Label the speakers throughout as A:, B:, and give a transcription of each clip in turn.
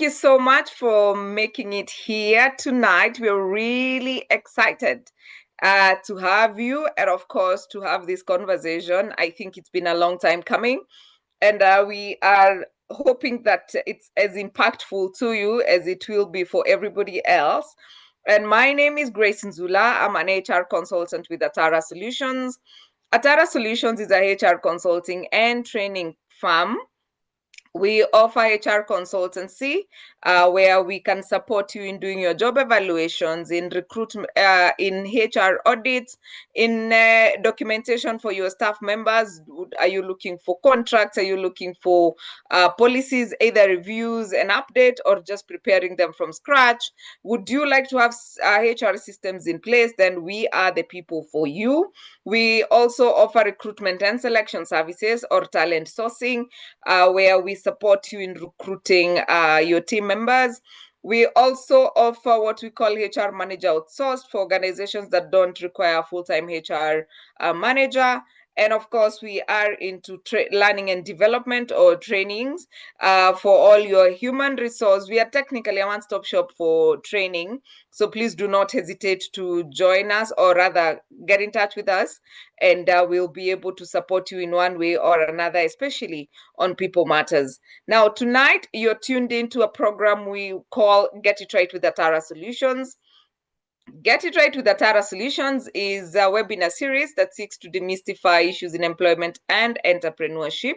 A: you so much for making it here tonight. We're really excited to have you and, of course, to have this conversation. I think it's been a long time coming, and we are hoping that it's as impactful to you as it will be for everybody else. And my name is Grace Nzula. I'm an HR consultant with Atara Solutions. Atara Solutions is a HR consulting and training firm. We offer HR consultancy where we can support you in doing your job evaluations, in recruitment, in HR audits, in documentation for your staff members. Are you looking for contracts? Are you looking for policies, either reviews and update, or just preparing them from scratch? Would you like to have HR systems in place? Then we are the people for you. We also offer recruitment and selection services or talent sourcing, where we support you in recruiting your team members. We also offer what we call HR manager outsourced for organizations that don't require a full-time HR manager. And of course, we are into learning and development or trainings for all your human resource. We are technically a one-stop shop for training. So please do not hesitate to join us, or rather get in touch with us, and we'll be able to support you in one way or another, especially on People Matters. Now, tonight, you're tuned into a program we call Get It Right with Atara Solutions. Get It Right with Atara Solutions is a webinar series that seeks to demystify issues in employment and entrepreneurship.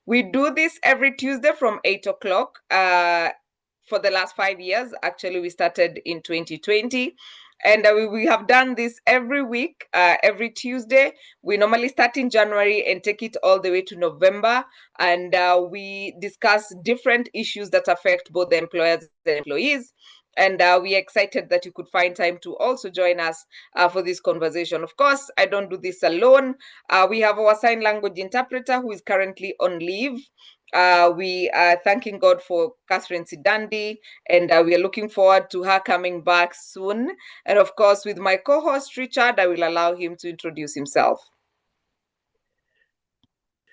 A: We do this every Tuesday from 8 o'clock for the last 5 years. Actually, we started in 2020. And we have done this every week, every Tuesday. We normally start in January and take it all the way to November. And we discuss different issues that affect both the employers and employees. And we're excited that you could find time to also join us for this conversation. Of course, I don't do this alone. We have our sign language interpreter who is currently on leave. We are thanking God for Catherine Sidandi, and we are looking forward to her coming back soon. And of course, with my co-host, Richard, I will allow him to introduce himself.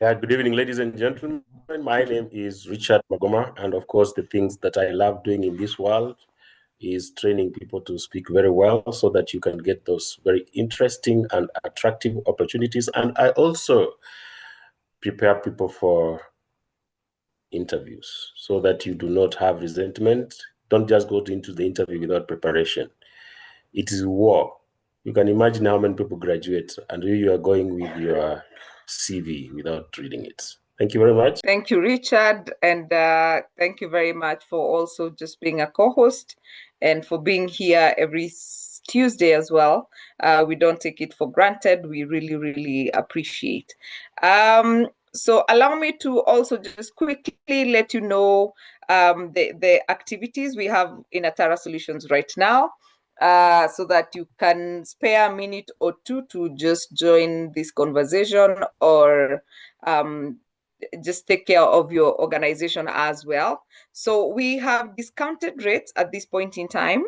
B: Good evening, ladies and gentlemen. My name is Richard Magoma, and of course, the things that I love doing in this world is training people to speak very well so that you can get those very interesting and attractive opportunities. And I also prepare people for interviews so that you do not have resentment. Don't just go into the interview without preparation. It is war. You can imagine how many people graduate and you are going with your CV without reading it. Thank you very much.
A: Thank you, Richard. And thank you very much for also just being a co-host and for being here every Tuesday as well. We don't take it for granted. We really, really appreciate. So allow me to also just quickly let you know the activities we have in Atara Solutions right now, so that you can spare a minute or two to just join this conversation, or just take care of your organization as well. So we have discounted rates at this point in time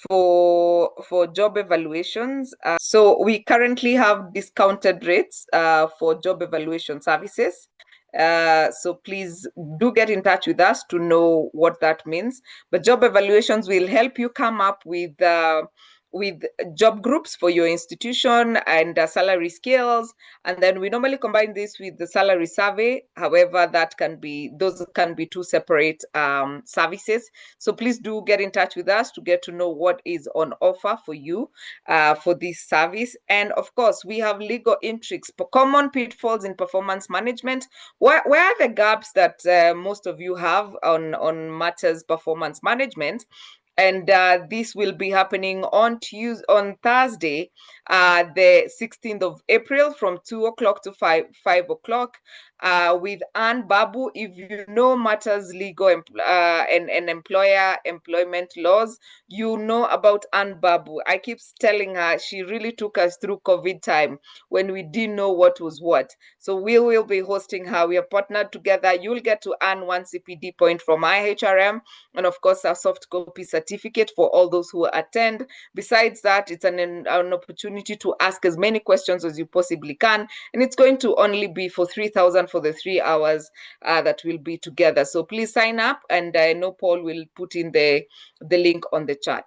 A: for job evaluations. So we currently have discounted rates for job evaluation services. So please do get in touch with us to know what that means. But job evaluations will help you come up with job groups for your institution and salary scales. And then we normally combine this with the salary survey. However, those can be two separate services. So please do get in touch with us to get to know what is on offer for you for this service. And of course, we have legal intrigues, common pitfalls in performance management. Where are the gaps that most of you have on matters performance management? And this will be happening on Thursday, the 16th of April from 2 o'clock to 5 o'clock with Anne Babu. If you know matters legal and employer employment laws, you know about Anne Babu. I keep telling her she really took us through COVID time when we didn't know what was what. So we will be hosting her. We are partnered together. You'll get to earn 1 CPD point from IHRM, and of course, a soft copy certificate for all those who attend. Besides that, it's an opportunity to ask as many questions as you possibly can, and it's going to only be for 3,000 well for the 3 hours that we'll be together. So please sign up, and I know Paul will put in the link on the chat.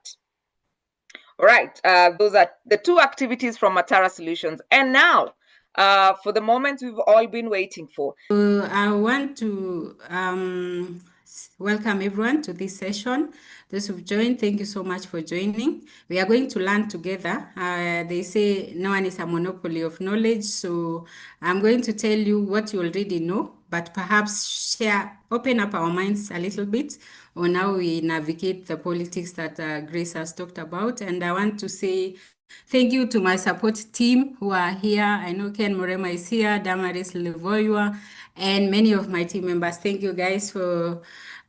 A: All right, those are the 2 activities from Matara Solutions. And now, for the moment we've all been waiting for.
C: I want to welcome everyone to this session. Those who've joined, thank you so much for joining. We are going to learn together. They say no one is a monopoly of knowledge, so I'm going to tell you what you already know, but perhaps open up our minds a little bit on how we navigate the politics that Grace has talked about. And I want to say thank you to my support team who are here. I know Ken Morema is here, Damaris Levoyua, and many of my team members. Thank you guys for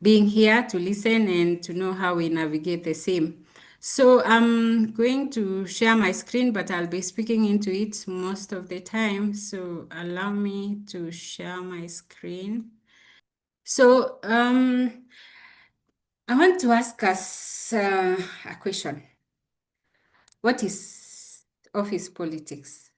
C: being here to listen and to know how we navigate the same. So I'm going to share my screen, but I'll be speaking into it most of the time. So allow me to share my screen. So I want to ask us a question. What is office politics?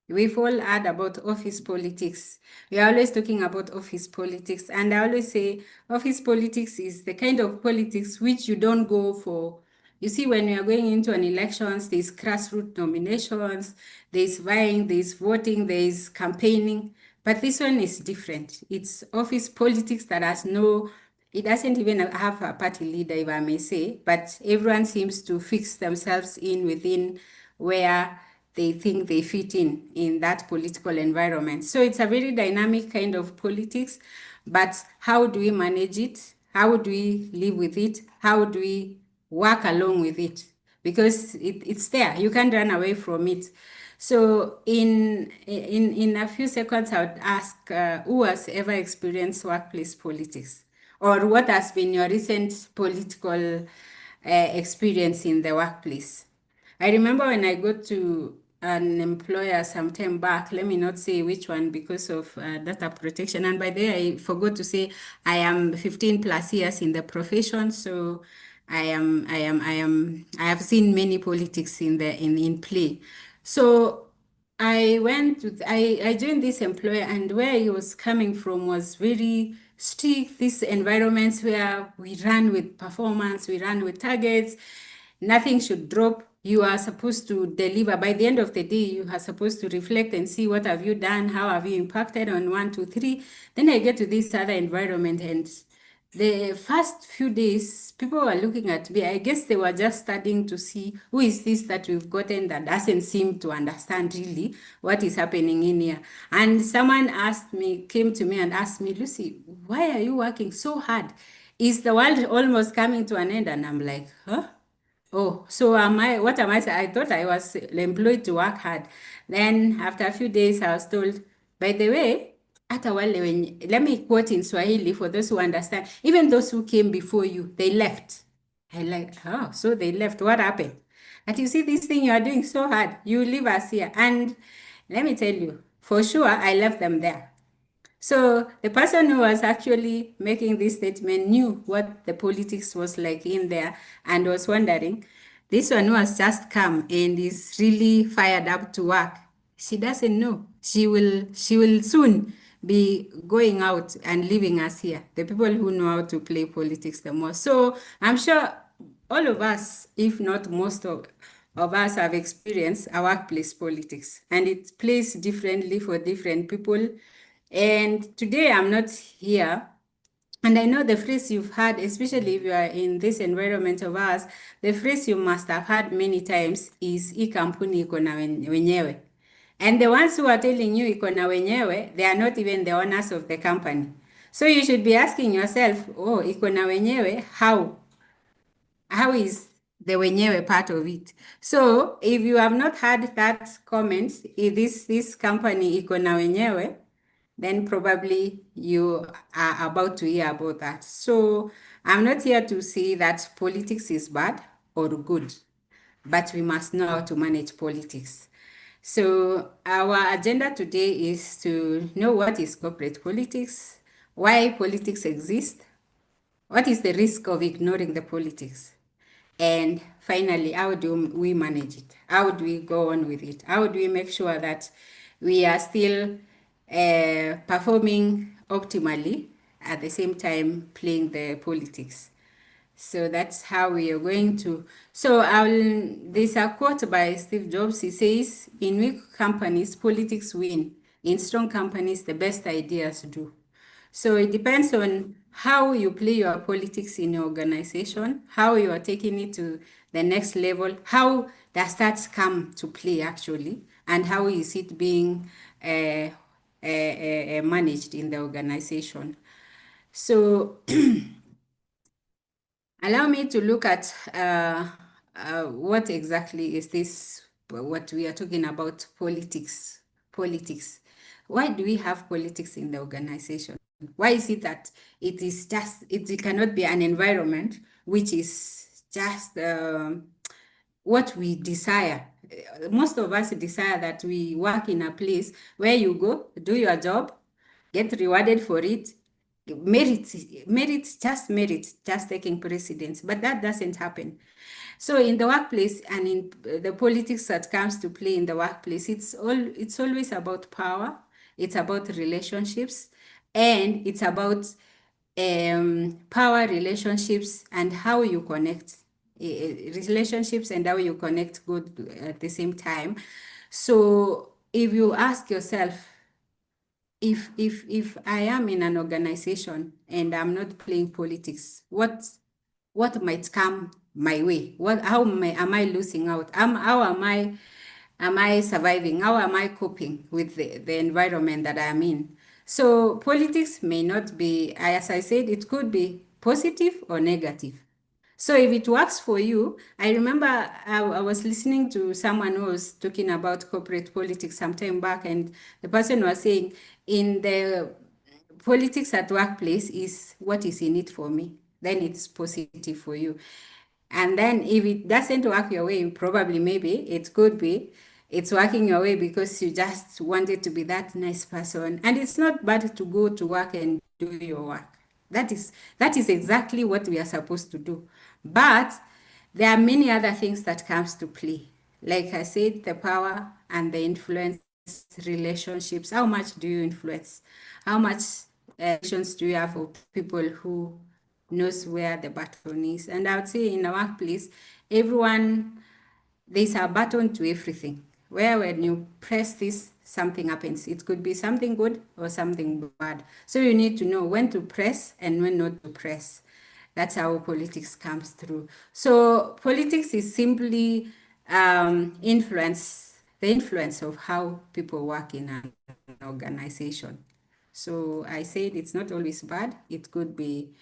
C: We've all heard about office politics. We are always talking about office politics. And I always say office politics is the kind of politics which you don't go for. You see, when you are going into an elections, there's grassroots nominations, there's vying, there's voting, there's campaigning. But this one is different. It's office politics that has it doesn't even have a party leader, if I may say, but everyone seems to fix themselves within where they think they fit in that political environment. So it's a very dynamic kind of politics, but how do we manage it? How do we live with it? How do we work along with it? Because it's there, you can't run away from it. So in a few seconds, I would ask who has ever experienced workplace politics? Or what has been your recent political experience in the workplace? I remember when I got to an employer some time back, let me not say which one because of data protection. And by the way, I forgot to say I am 15 plus years in the profession, so I have seen many politics in play. So I joined this employer, and where he was coming from was very strict. These environments where we run with performance, we run with targets, nothing should drop. You are supposed to deliver. By the end of the day, you are supposed to reflect and see what have you done, how have you impacted on 1, 2, 3. Then I get to this other environment, and the first few days, people were looking at me. I guess they were just starting to see who is this that we've gotten that doesn't seem to understand really what is happening in here. And someone came to me and asked me, Lucy, why are you working so hard? Is the world almost coming to an end? And I'm like, huh? Oh, so what am I saying? I thought I was employed to work hard. Then after a few days, I was told, by the way, let me quote in Swahili for those who understand. Even those who came before you, they left. I like, oh, so they left. What happened? And you see this thing you are doing so hard. You leave us here. And let me tell you, for sure, I left them there. So the person who was actually making this statement knew what the politics was like in there and was wondering, this one who has just come and is really fired up to work, she doesn't know. She will soon be going out and leaving us here, the people who know how to play politics the most. So I'm sure all of us, if not most of us, have experienced a workplace politics, and it plays differently for different people. And today I'm not here, and I know the phrase you've heard, especially if you are in this environment of ours, the phrase you must have heard many times is "hii kampuni iko na wenyewe." And the ones who are telling you iko na wenyewe, they are not even the owners of the company. So you should be asking yourself, oh, iko na wenyewe, how? How is the wenyewe part of it? So if you have not heard that comment, this company iko na wenyewe, then probably you are about to hear about that. So I'm not here to say that politics is bad or good, but we must know how to manage politics. So our agenda today is to know what is corporate politics, why politics exists, what is the risk of ignoring the politics, and finally, how do we manage it? How do we go on with it? How do we make sure that we are still performing optimally at the same time playing the politics. So that's how we are going to. So there's a quote by Steve Jobs. He says, "In weak companies, politics win. In strong companies, the best ideas do." So it depends on how you play your politics in your organization, how you are taking it to the next level, how does that come to play actually, and how is it being managed in the organization. So allow me to look at what exactly is this, what we are talking about, politics. Politics. Why do we have politics in the organization? Why is it that it cannot be an environment which is just what we desire? Most of us desire that we work in a place where you go, do your job, get rewarded for it, merit just taking precedence, but that doesn't happen. So in the workplace and in the politics that comes to play in the workplace, it's always about power, it's about relationships, and it's about power, relationships, and how you connect. Relationships and how you connect good at the same time. So if you ask yourself, if I am in an organization and I'm not playing politics, what might come my way? Am I losing out? How am I surviving? How am I coping with the environment that I'm in? So politics may not be, as I said, it could be positive or negative. So if it works for you, I remember I was listening to someone who was talking about corporate politics some time back, and the person was saying, in the politics at workplace is what is in it for me, then it's positive for you. And then if it doesn't work your way, probably maybe it could be it's working your way because you just wanted to be that nice person. And it's not bad to go to work and do your work. That is exactly what we are supposed to do. But there are many other things that comes to play. Like I said, the power and the influence, relationships. How much do you influence? How much relations do you have with people who knows where the button is? And I would say in a workplace, there's a button to everything, where when you press this, something happens. It could be something good or something bad. So you need to know when to press and when not to press. That's how politics comes through. So politics is simply the influence of how people work in an organization. So I said it's not always bad. It could be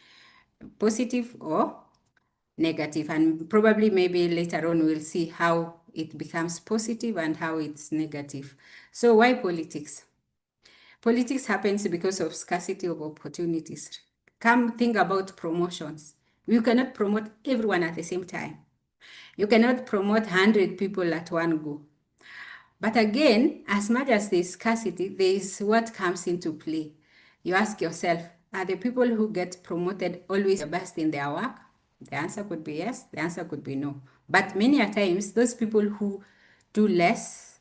C: positive or negative, and probably maybe later on we'll see how it becomes positive and how it's negative. So why politics? Politics happens because of scarcity of opportunities. Come think about promotions. You cannot promote everyone at the same time. You cannot promote 100 people at one go. But again, as much as there's scarcity, there is what comes into play. You ask yourself, are the people who get promoted always the best in their work? The answer could be yes, the answer could be no. But many a times, those people who do less,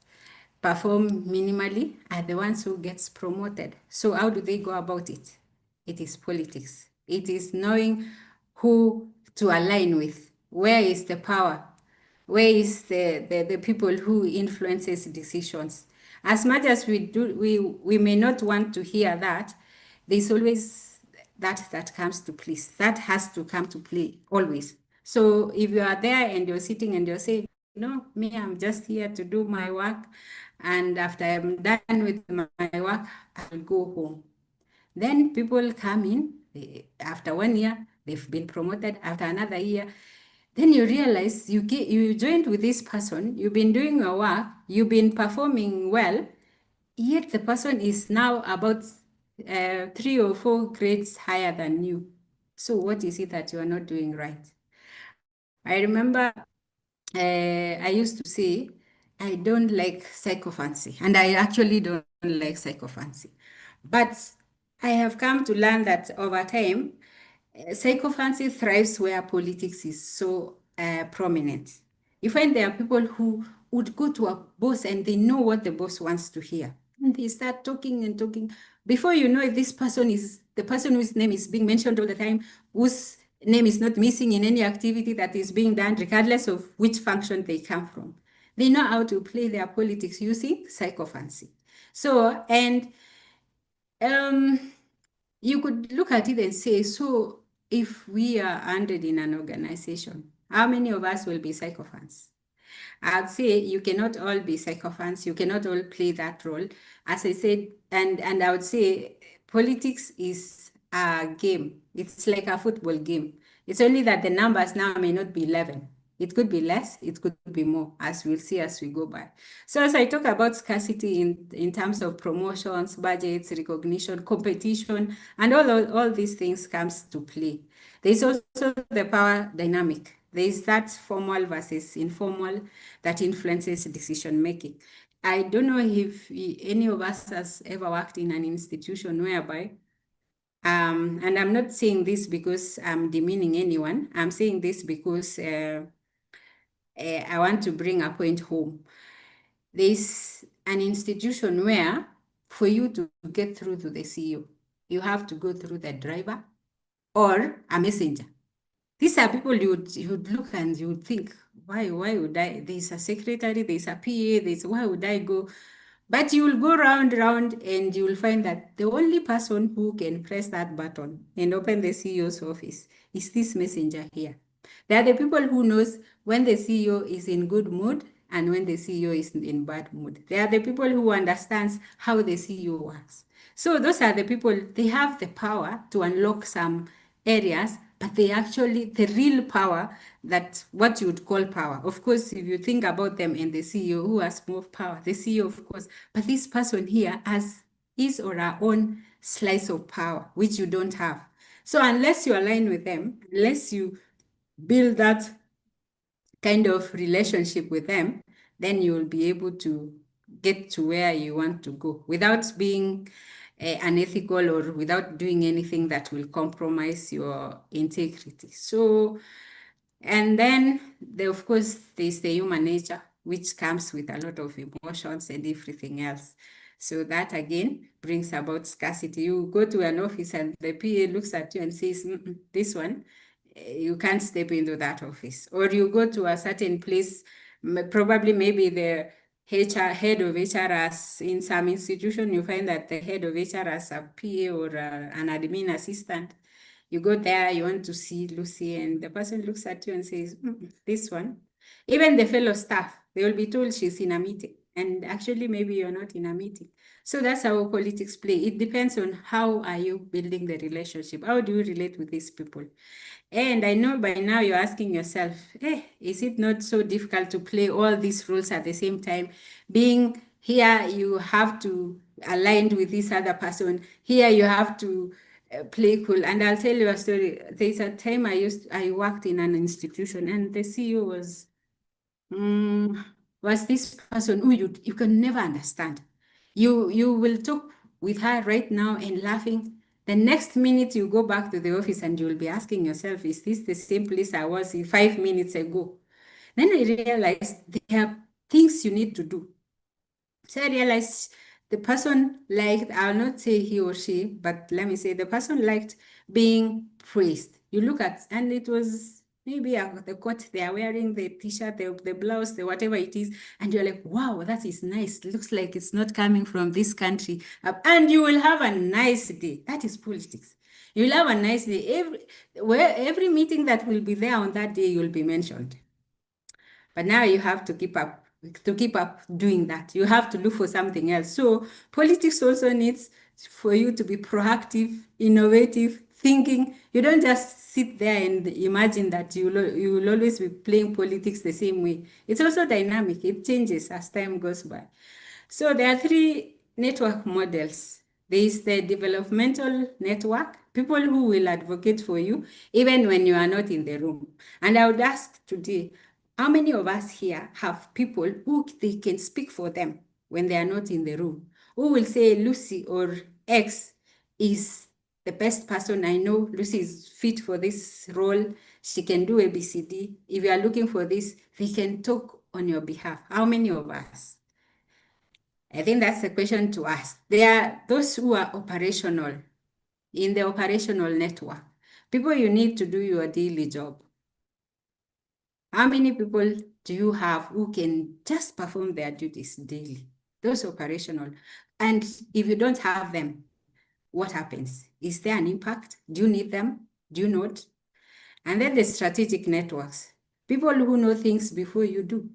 C: perform minimally, are the ones who gets promoted. So how do they go about it? It is politics. It is knowing who to align with. Where is the power? Where is the people who influences decisions? As much as we may not want to hear that, there's always that comes to play. That has to come to play always. So if you are there and you're sitting and you're saying, no, me, I'm just here to do my work, and after I'm done with my work, I'll go home. Then people come in, after 1 year, they've been promoted, after another year. Then you realize you joined with this person, you've been doing your work, you've been performing well, yet the person is now about 3 or 4 grades higher than you. So what is it that you are not doing right? I remember I used to say, I don't like psychophancy, and I actually don't like psychophancy. But I have come to learn that over time, psychophancy thrives where politics is so prominent. You find there are people who would go to a boss and they know what the boss wants to hear. And they start talking and talking. Before you know it, this person is the person whose name is being mentioned all the time, whose name is not missing in any activity that is being done, regardless of which function they come from. They know how to play their politics using sycophancy. So, and you could look at it and say, so if we are 100 in an organization, how many of us will be sycophants? I'd say you cannot all be sycophants. You cannot all play that role. As I said, and I would say politics is a game. It's like a football game. It's only that the numbers now may not be 11. It could be less, it could be more, as we'll see as we go by. So as I talk about scarcity in terms of promotions, budgets, recognition, competition, and all these things comes to play. There's also the power dynamic. There is that formal versus informal that influences decision making. I don't know if any of us has ever worked in an institution whereby, and I'm not saying this because I'm demeaning anyone. I'm saying this because I want to bring a point home. There's an institution where for you to get through to the CEO, you have to go through the driver or a messenger. These are people you would look and you would think, why would I? There's a secretary, there's a PA, why would I go? But you will go round, and you will find that the only person who can press that button and open the CEO's office is this messenger here. They are the people who knows when the CEO is in good mood and when the CEO is in bad mood. They are the people who understands how the CEO works. So those are the people, they have the power to unlock some areas, but they actually, the real power, that what you would call power. Of course, if you think about them and the CEO, who has more power? The CEO, of course. But this person here has his or her own slice of power, which you don't have. So unless you align with them, unless you build that kind of relationship with them, then you will be able to get to where you want to go without being unethical or without doing anything that will compromise your integrity. So, and then of course, there's the human nature, which comes with a lot of emotions and everything else. So that again brings about scarcity. You go to an office and the PA looks at you and says, this one, you can't step into that office. Or you go to a certain place, probably maybe the head of HR has, in some institution, you find that the head of HR has a PA or an admin assistant. You go there, you want to see Lucy, and the person looks at you and says, this one. Even the fellow staff, they will be told she's in a meeting. And actually, maybe you're not in a meeting. So that's how politics play. It depends on how are you building the relationship. How do you relate with these people? And I know by now you're asking yourself, is it not so difficult to play all these roles at the same time? Being here, you have to align with this other person. Here, you have to play cool. And I'll tell you a story. There's a time I worked in an institution, and the CEO was this person who you can never understand. You will talk with her right now and laughing. The next minute you go back to the office and you'll be asking yourself, is this the same place I was 5 minutes ago? Then I realized there are things you need to do. So I realized the person liked, I'll not say he or she, but let me say the person liked being praised. You look at, and it was maybe the coat they are wearing, the t-shirt, the blouse, the whatever it is, and you're like, wow, that is nice. It looks like it's not coming from this country. And you will have a nice day. That is politics. You'll have a nice day. Every meeting that will be there on that day, you'll be mentioned. But now you have to keep up doing that. You have to look for something else. So politics also needs for you to be proactive, innovative, thinking. You don't just sit there and imagine that you will always be playing politics the same way. It's also dynamic. It changes as time goes by. So there are 3 network models. There is the developmental network, people who will advocate for you even when you are not in the room. And I would ask today, how many of us here have people who they can speak for them when they are not in the room? Who will say Lucy or X is the best person I know. Lucy is fit for this role. She can do ABCD. If you are looking for this, they can talk on your behalf. How many of us? I think that's the question to ask. There are those who are operational, in the operational network, people you need to do your daily job. How many people do you have who can just perform their duties daily? Those operational. And if you don't have them, what happens? Is there an impact? Do you need them? Do you not? And then the strategic networks, people who know things before you do.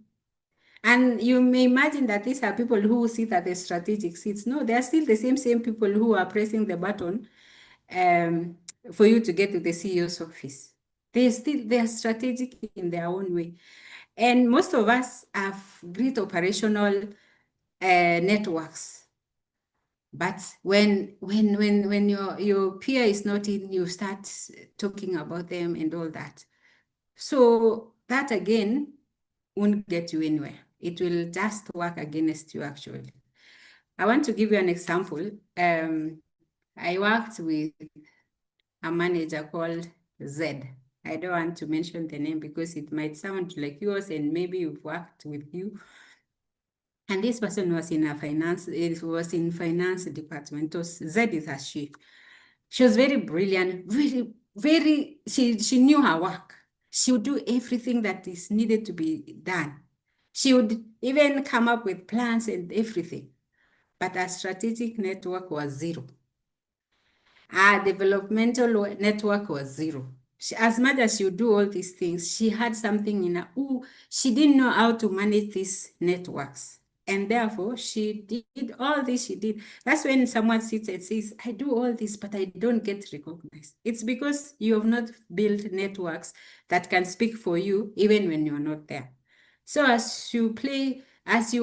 C: And you may imagine that these are people who sit at the strategic seats. No, they are still the same people who are pressing the button for you to get to the CEO's office. They are strategic in their own way. And most of us have great operational networks. But when your peer is not in, you start talking about them and all that. So that again won't get you anywhere. It will just work against you actually. I want to give you an example. I worked with a manager called Z. I don't want to mention the name because it might sound like yours and maybe you've worked with you. And this person was in finance department. Z is a she. She was very brilliant, she knew her work. She would do everything that is needed to be done. She would even come up with plans and everything. But our strategic network was zero. Our developmental network was zero. As much as she would do all these things, she had something in her, she didn't know how to manage these networks. And therefore, she did all this she did. That's when someone sits and says, I do all this, but I don't get recognized. It's because you have not built networks that can speak for you, even when you're not there. So as you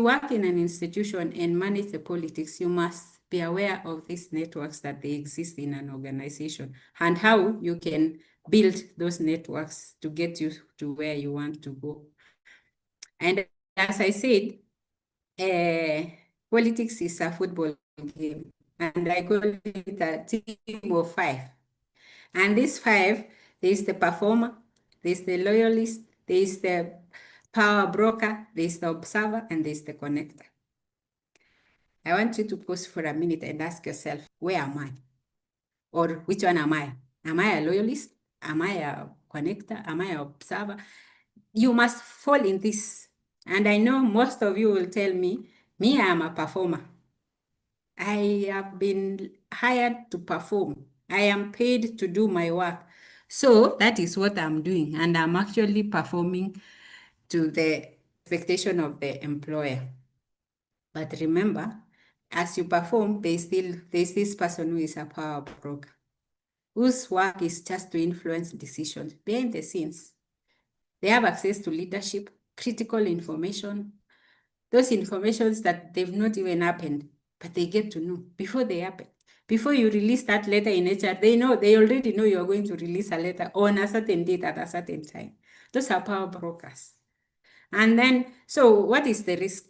C: work in an institution and manage the politics, you must be aware of these networks that they exist in an organization and how you can build those networks to get you to where you want to go. And as I said, politics is a football game, and I call it a team of 5. And these 5, there is the performer, there is the loyalist, there is the power broker, there is the observer, and there is the connector. I want you to pause for a minute and ask yourself, where am I? Or which one am I? Am I a loyalist? Am I a connector? Am I an observer? You must fall in this. And I know most of you will tell me, I am a performer. I have been hired to perform. I am paid to do my work. So that is what I'm doing. And I'm actually performing to the expectation of the employer. But remember, as you perform, there's this person who is a power broker, whose work is just to influence decisions behind the scenes. They have access to leadership, critical information, those informations that they've not even happened, but they get to know before they happen. Before you release that letter in HR, they already know you're going to release a letter on a certain date at a certain time. Those are power brokers. And then, so what is the risk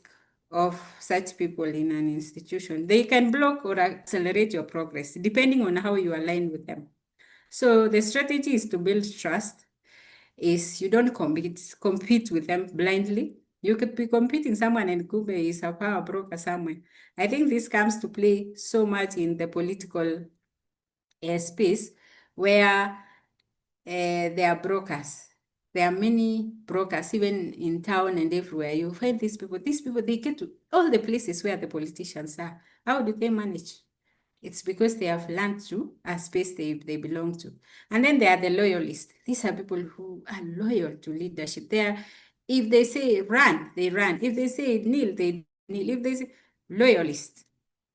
C: of such people in an institution? They can block or accelerate your progress, depending on how you align with them. So the strategy is to build trust, is you don't compete with them blindly. You could be competing someone and Kube is a power broker somewhere. I think this comes to play so much in the political space where there are brokers. There are many brokers, even in town and everywhere. You find these people, they get to all the places where the politicians are. How do they manage? It's because they have learned to a space they belong to. And then there are the loyalists. These are people who are loyal to leadership. If they say run, they run. If they say kneel, they kneel. If they say loyalists.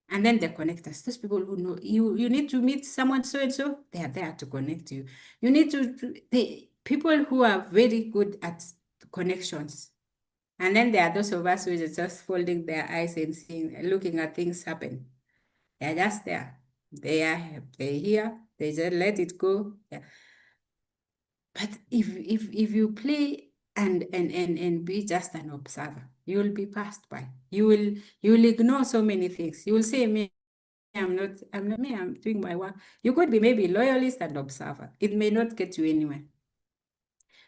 C: And then the connectors, those people who know you need to meet someone so and so, they are there to connect you. You need the people who are very good at connections. And then there are those of us who are just folding their eyes and looking at things happen. They're just there. They're here. They just let it go. Yeah. But if you play and be just an observer, you will be passed by. You will ignore so many things. You will say, I'm doing my work. You could be maybe loyalist and observer. It may not get you anywhere.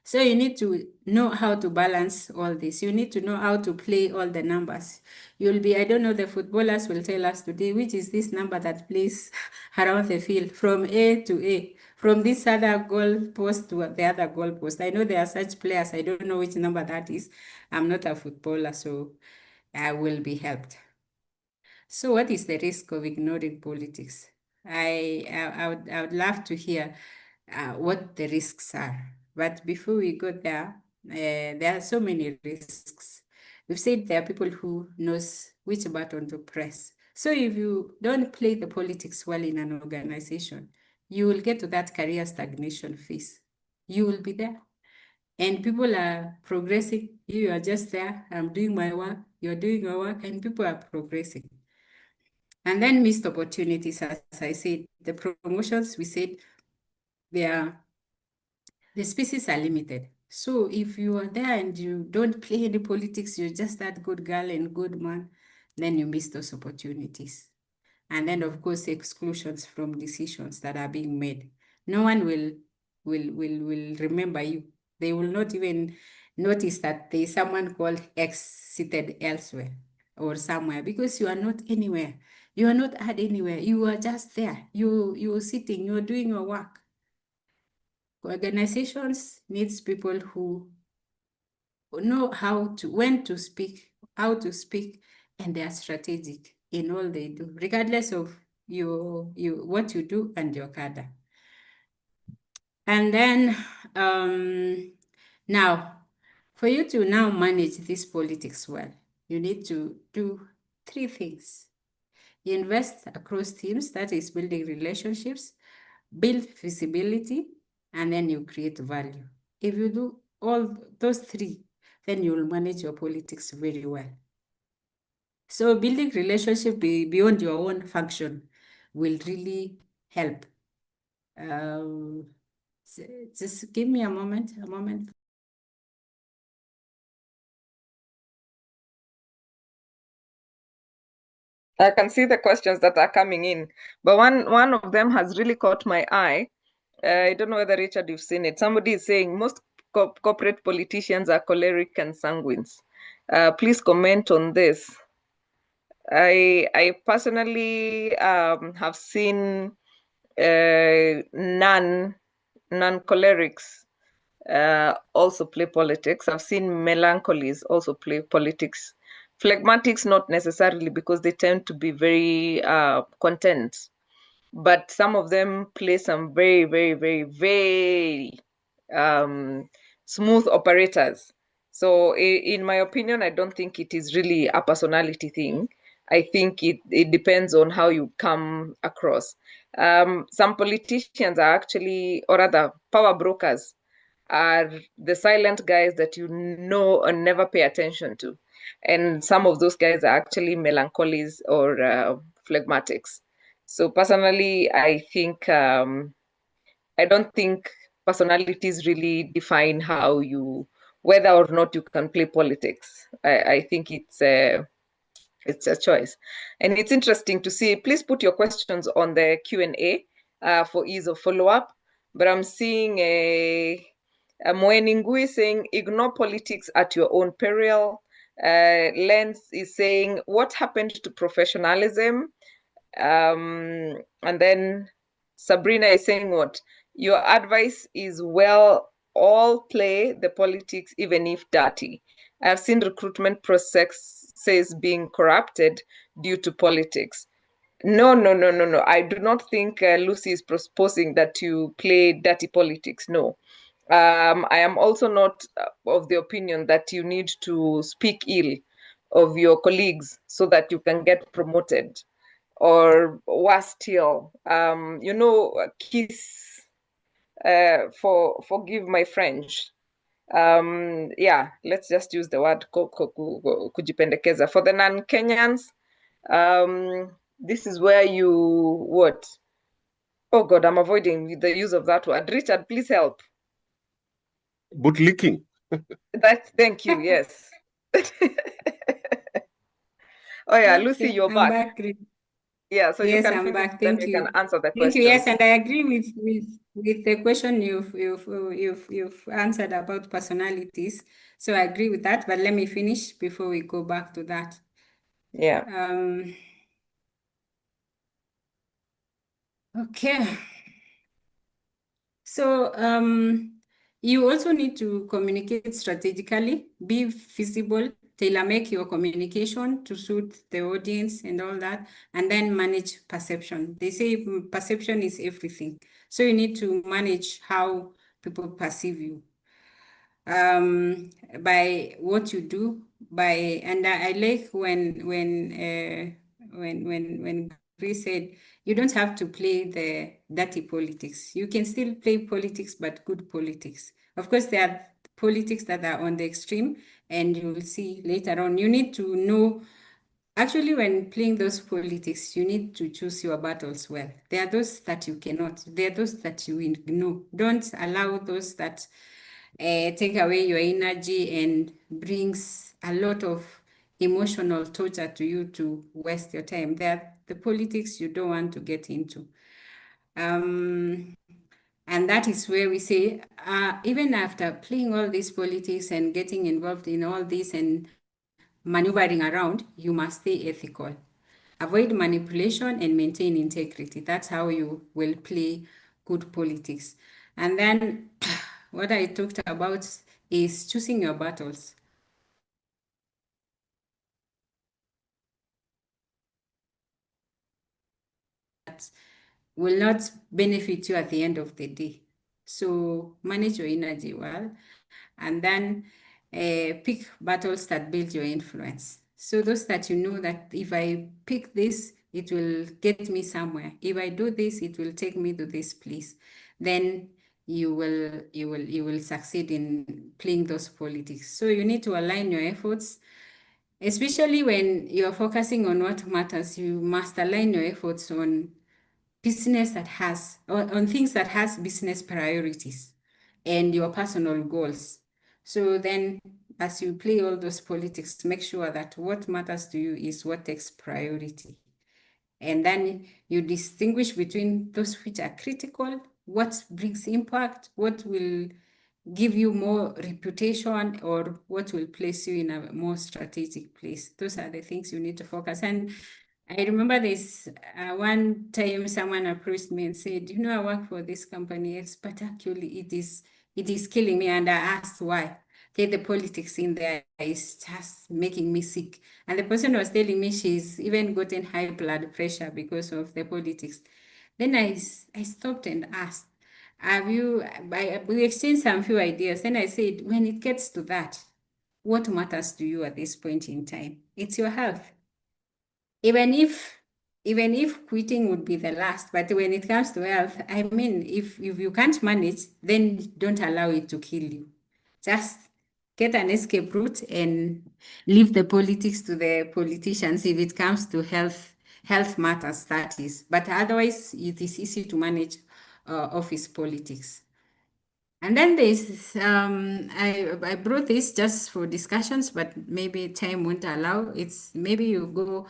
C: So you need to know how to balance all this. You need to know how to play all the numbers. You'll be, I don't know, the footballers will tell us today, which is this number that plays around the field from A to A, from this other goal post to the other goal post. I know there are such players. I don't know which number that is. I'm not a footballer, so I will be helped. So what is the risk of ignoring politics? I would love to hear what the risks are. But before we go there are so many risks. We've said there are people who knows which button to press. So if you don't play the politics well in an organization, you will get to that career stagnation phase. You will be there. And people are progressing. You are just there. I'm doing my work. You're doing your work, and people are progressing. And then missed opportunities, as I said, the promotions, we said, the spaces are limited. So if you are there and you don't play any politics, you're just that good girl and good man, then you miss those opportunities. And then, of course, exclusions from decisions that are being made. No one will remember you. They will not even notice that there is someone called X seated elsewhere or somewhere, because you are not anywhere. You are not at anywhere. You are just there. You're sitting, you're doing your work. Organizations needs people who know when to speak, how to speak, and they are strategic in all they do, regardless of what you do and your cadre. And then now, for you to now manage this politics well, you need to do 3 things. You invest across teams, that is building relationships, build visibility, and then you create value. If you do all those 3, then you'll manage your politics very well. So building relationship beyond your own function will really help. Just give me a moment.
A: I can see the questions that are coming in, but one of them has really caught my eye. I don't know whether, Richard, you've seen it. Somebody is saying most corporate politicians are choleric and sanguines. Please comment on this. I personally have seen non-cholerics also play politics. I've seen melancholies also play politics. Phlegmatics, not necessarily, because they tend to be very content. But some of them play some very, very, very, very smooth operators. So in my opinion, I don't think it is really a personality thing. I think it depends on how you come across. Some politicians are actually, or rather power brokers, are the silent guys that you know and never pay attention to. And some of those guys are actually melancholies or phlegmatics. So personally, I think I don't think personalities really define whether or not you can play politics. I think it's a choice. And it's interesting to see. Please put your questions on the Q&A for ease of follow-up. But I'm seeing a Moeningui saying, ignore politics at your own peril. Lens is saying, what happened to professionalism? And then Sabrina is saying what? Your advice is, well, all play the politics, even if dirty. I've seen recruitment processes being corrupted due to politics. No. I do not think Lucy is proposing that you play dirty politics. No. I am also not of the opinion that you need to speak ill of your colleagues so that you can get promoted. Or worse still, kiss, forgive my French. Yeah, let's just use the word kujipendekeza. For the non-Kenyans, this is where you, what? Oh God, I'm avoiding the use of that word. Richard, please help.
B: Bootlicking.
A: Thank you, yes. Oh yeah,
C: Okay,
A: Lucy, you're
C: I'm
A: back.
C: back.
A: Yeah, so you
C: Yes,
A: can
C: I'm
A: finish,
C: back.
A: then
C: Thank
A: we can
C: you.
A: answer the
C: Thank you. Yes,
A: questions.
C: and I agree with the question you've answered about personalities. So I agree with that, but let me finish before we go back to that.
A: Yeah.
C: Okay. So you also need to communicate strategically, be visible, tailor-make your communication to suit the audience and all that, and then manage perception. They say perception is everything. So you need to manage how people perceive you by what you do, by and I like when Grace said you don't have to play the dirty politics. You can still play politics, but good politics. Of course, there are politics that are on the extreme, and you will see later on. You need to know. Actually, when playing those politics, you need to choose your battles well. There are those that you cannot. There are those that you ignore. Don't allow those that take away your energy and brings a lot of emotional torture to you to waste your time. They're the politics you don't want to get into. And that is where we say, even after playing all these politics and getting involved in all this and maneuvering around, you must stay ethical. Avoid manipulation and maintain integrity. That's how you will play good politics. And then what I talked about is choosing your battles. That will not benefit you at the end of the day. So manage your energy well, and then pick battles that build your influence. So those that you know that if I pick this, it will get me somewhere. If I do this, it will take me to this place. Then you will succeed in playing those politics. So you need to align your efforts, especially when you're focusing on what matters. You must align your efforts on business that has on things that has business priorities and your personal goals. So then as you play all those politics, make sure that what matters to you is what takes priority. And then you distinguish between those which are critical, what brings impact, what will give you more reputation, or what will place you in a more strategic place. Those are the things you need to focus. And I remember this one time someone approached me and said, you know, I work for this company, yes, but actually it is killing me. And I asked why. Okay, the politics in there is just making me sick. And the person was telling me she's even gotten high blood pressure because of the politics. Then I stopped and asked, we exchanged some few ideas. Then I said, when it gets to that, what matters to you at this point in time? It's your health. Even if quitting would be the last, but when it comes to health, I mean, if you can't manage, then don't allow it to kill you. Just get an escape route and leave the politics to the politicians if it comes to health matters, that is. But otherwise, it is easy to manage office politics. And then there's, I brought this just for discussions, but maybe time won't allow. It's maybe you go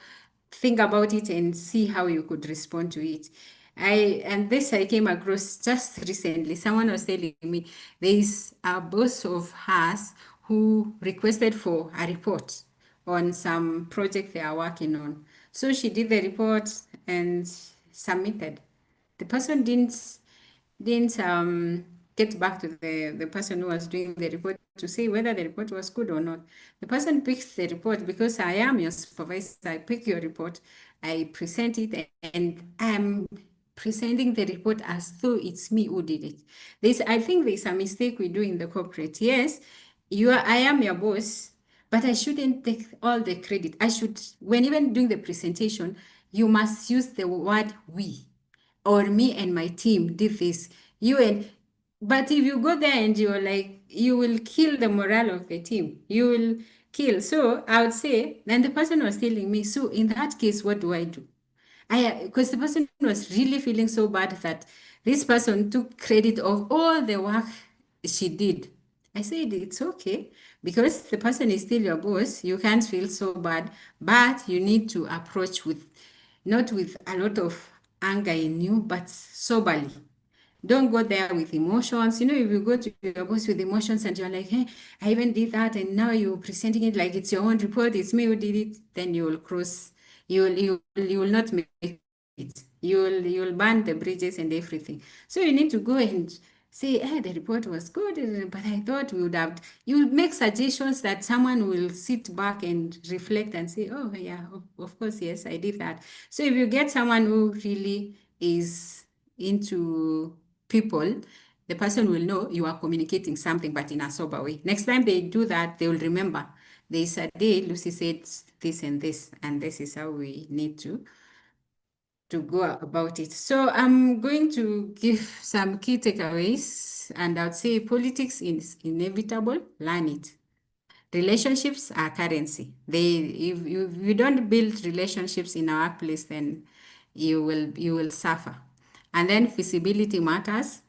C: think about it and see how you could respond to it. And this I came across just recently. Someone was telling me there is a boss of hers who requested for a report on some project they are working on. So she did the report and submitted. The person didn't get back to the person who was doing the report to say whether the report was good or not. The person picks the report because I am your supervisor. I pick your report, I present it, and I'm presenting the report as though it's me who did it. I think there's a mistake we do in the corporate. Yes, I am your boss, but I shouldn't take all the credit. I should, when even doing the presentation, you must use the word we or me and my team did this. But if you go there and you're like, you will kill the morale of the team. You will kill. So I would say, and the person was telling me, so in that case, what do I do? Because the person was really feeling so bad that this person took credit of all the work she did. I said, it's okay because the person is still your boss. You can't feel so bad, but you need to approach with not with a lot of anger in you, but soberly. Don't go there with emotions. If you go to your boss with emotions and you're like, hey, I even did that, and now you're presenting it like it's your own report, it's me who did it, then you will cross, you will not make it. You'll burn the bridges and everything. So you need to go and say, hey, the report was good, but I thought we would have. You make suggestions that someone will sit back and reflect and say, oh, yeah, of course, yes, I did that. So if you get someone who really is into people, the person will know you are communicating something, but in a sober way. Next time they do that, they will remember. There's a day Lucy said this, and this is how we need to go about it. So I'm going to give some key takeaways, and I'd say politics is inevitable, learn it. Relationships are currency. If you don't build relationships in a workplace, then you will suffer. And then feasibility matters.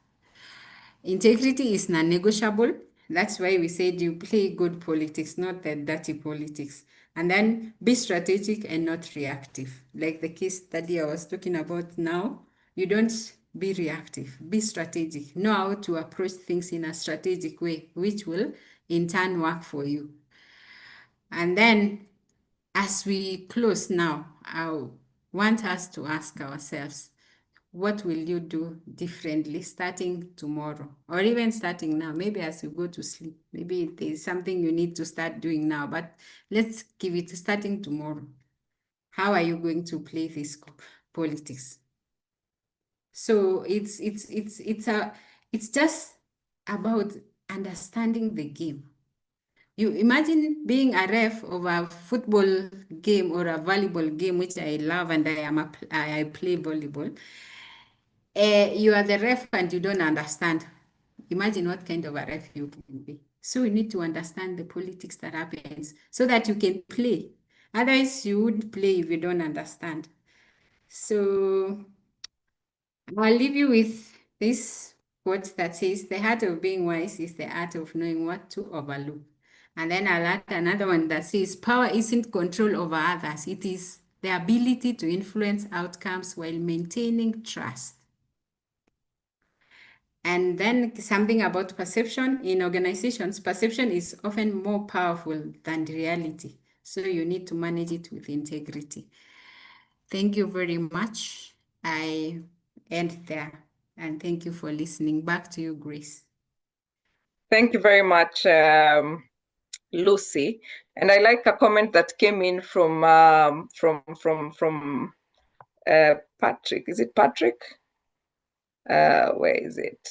C: Integrity is non-negotiable. That's why we said you play good politics, not the dirty politics. And then be strategic and not reactive. Like the case study I was talking about now, you don't be reactive, be strategic. Know how to approach things in a strategic way, which will in turn work for you. And then as we close now, I want us to ask ourselves, what will you do differently starting tomorrow or even starting now? Maybe as you go to sleep, maybe there's something you need to start doing now, but let's give it starting tomorrow. How are you going to play this politics? So it's just about understanding the game. You imagine being a ref of a football game or a volleyball game, which I love, and I play volleyball. You are the ref and you don't understand. Imagine what kind of a ref you can be. So you need to understand the politics that happens so that you can play. Otherwise, you wouldn't play if you don't understand. So I'll leave you with this quote that says, the art of being wise is the art of knowing what to overlook. And then I'll add another one that says, power isn't control over others. It is the ability to influence outcomes while maintaining trust. And then something about perception. In organizations, perception is often more powerful than reality. So you need to manage it with integrity. Thank you very much. I end there. And thank you for listening. Back to you, Grace.
A: Thank you very much, Lucy. And I like a comment that came in from Patrick. Is it Patrick? Where is it?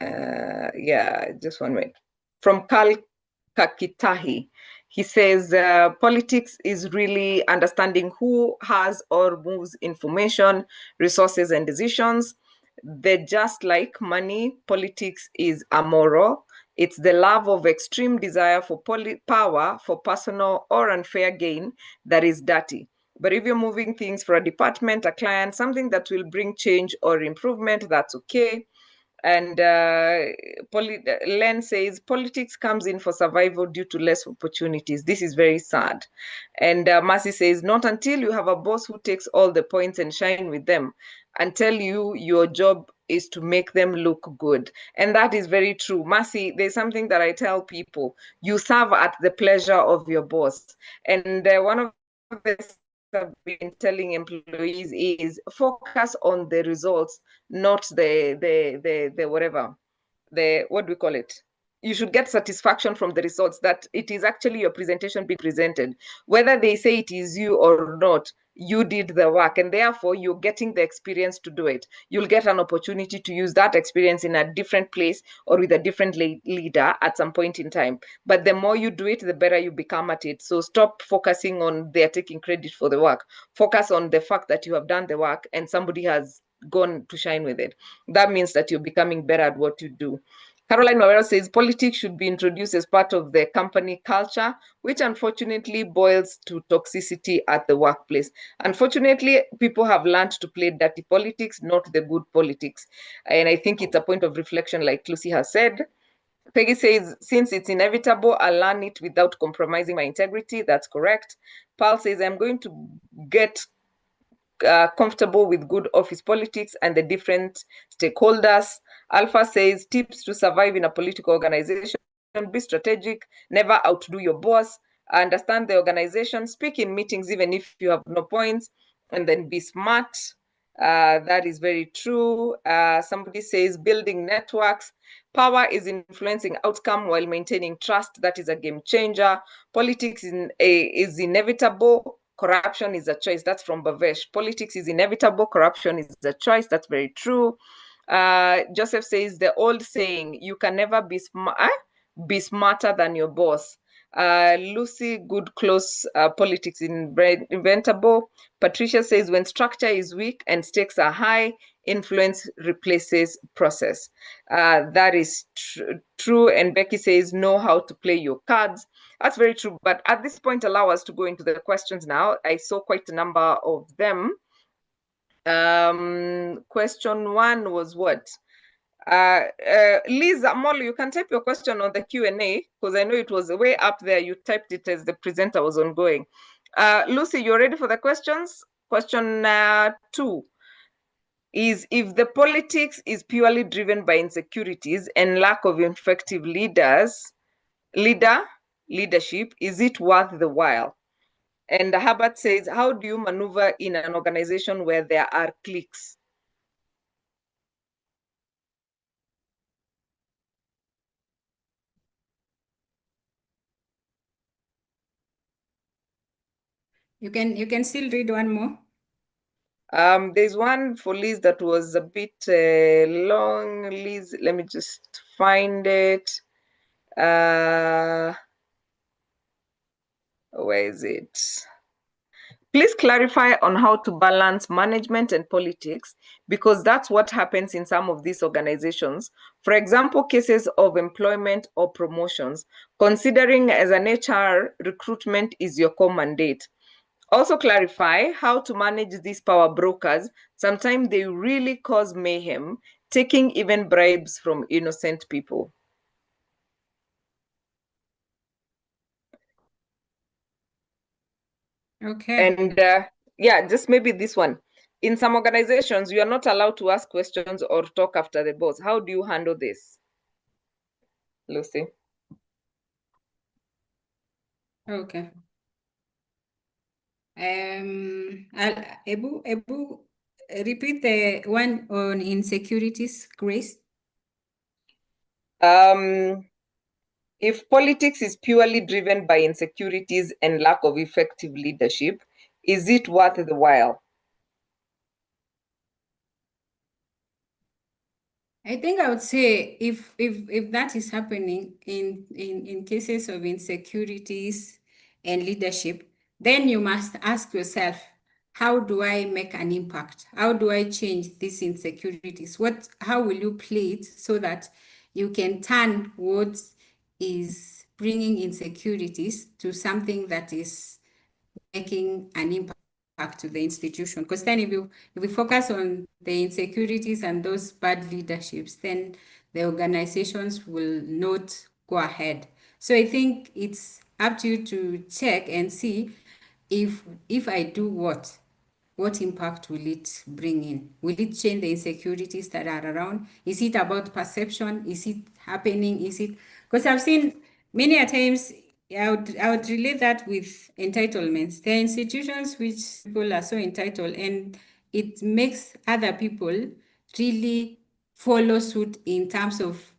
A: Yeah, just 1 minute. From Kal Kakitahi. He says, politics is really understanding who has or moves information, resources, and decisions. They're just like money. Politics is amoral. It's the love of extreme desire for power for personal or unfair gain that is dirty. But if you're moving things for a department, a client, something that will bring change or improvement, that's okay. And Len says, politics comes in for survival due to less opportunities. This is very sad. And Mercy says, not until you have a boss who takes all the points and shine with them and tell you your job is to make them look good. And that is very true. Mercy, there's something that I tell people. You serve at the pleasure of your boss. And one of the I've been telling employees is focus on the results, not the whatever, what do we call it? You should get satisfaction from the results, that it is actually your presentation being presented. Whether they say it is you or not, you did the work, and therefore you're getting the experience to do it. You'll get an opportunity to use that experience in a different place or with a different leader at some point in time. But the more you do it, the better you become at it. So stop focusing on they're taking credit for the work. Focus on the fact that you have done the work and somebody has gone to shine with it. That means that you're becoming better at what you do. Caroline Wawero says politics should be introduced as part of the company culture, which unfortunately boils to toxicity at the workplace. Unfortunately, people have learned to play dirty politics, not the good politics. And I think it's a point of reflection, like Lucy has said. Peggy says, since it's inevitable, I'll learn it without compromising my integrity. That's correct. Paul says, I'm going to get comfortable with good office politics and the different stakeholders. Alpha says, tips to survive in a political organization: be strategic, never outdo your boss, understand the organization, speak in meetings even if you have no points, and then be smart. That is very true. Somebody says, building networks. Power is influencing outcome while maintaining trust. That is a game changer. Politics is inevitable. Corruption is a choice. That's from Bavesh. Politics is inevitable. Corruption is a choice. That's very true. Joseph says, the old saying, you can never be smarter than your boss. Lucy, good close, politics inventable. Patricia says, when structure is weak and stakes are high, influence replaces process. That is true. And Becky says, know how to play your cards. That's very true. But at this point, allow us to go into the questions now. I saw quite a number of them. Question one was what? Liz Amolo, you can type your question on the Q&A because I know it was way up there. You typed it as the presenter was ongoing. Lucy, you ready for the questions? Question 2 is, if the politics is purely driven by insecurities and lack of effective leadership, is it worth the while? And Herbert says, how do you maneuver in an organization where there are cliques?
C: You can still read one more.
A: There's one for Liz that was a bit long. Liz, let me just find it. Where is it? Please clarify on how to balance management and politics, because that's what happens in some of these organizations. For example, cases of employment or promotions, considering as an HR, recruitment is your core mandate. Also clarify how to manage these power brokers. Sometimes they really cause mayhem, taking even bribes from innocent people.
C: Okay.
A: And yeah, just maybe this one. In some organizations, you are not allowed to ask questions or talk after the boss. How do you handle this, Lucy?
C: Okay. Ebu, repeat the one on insecurities, Grace.
A: If politics is purely driven by insecurities and lack of effective leadership, is it worth the while?
C: I think I would say if that is happening in cases of insecurities and leadership, then you must ask yourself, how do I make an impact? How do I change these insecurities? How will you play it so that you can turn what is bringing insecurities to something that is making an impact to the institution? Because then if we focus on the insecurities and those bad leaderships, then the organizations will not go ahead. So I think it's up to you to check and see if I do what impact will it bring in? Will it change the insecurities that are around? Is it about perception? Is it happening? Is it, because I've seen many a times, I would relate that with entitlements. There are institutions which people are so entitled, and it makes other people really follow suit in terms of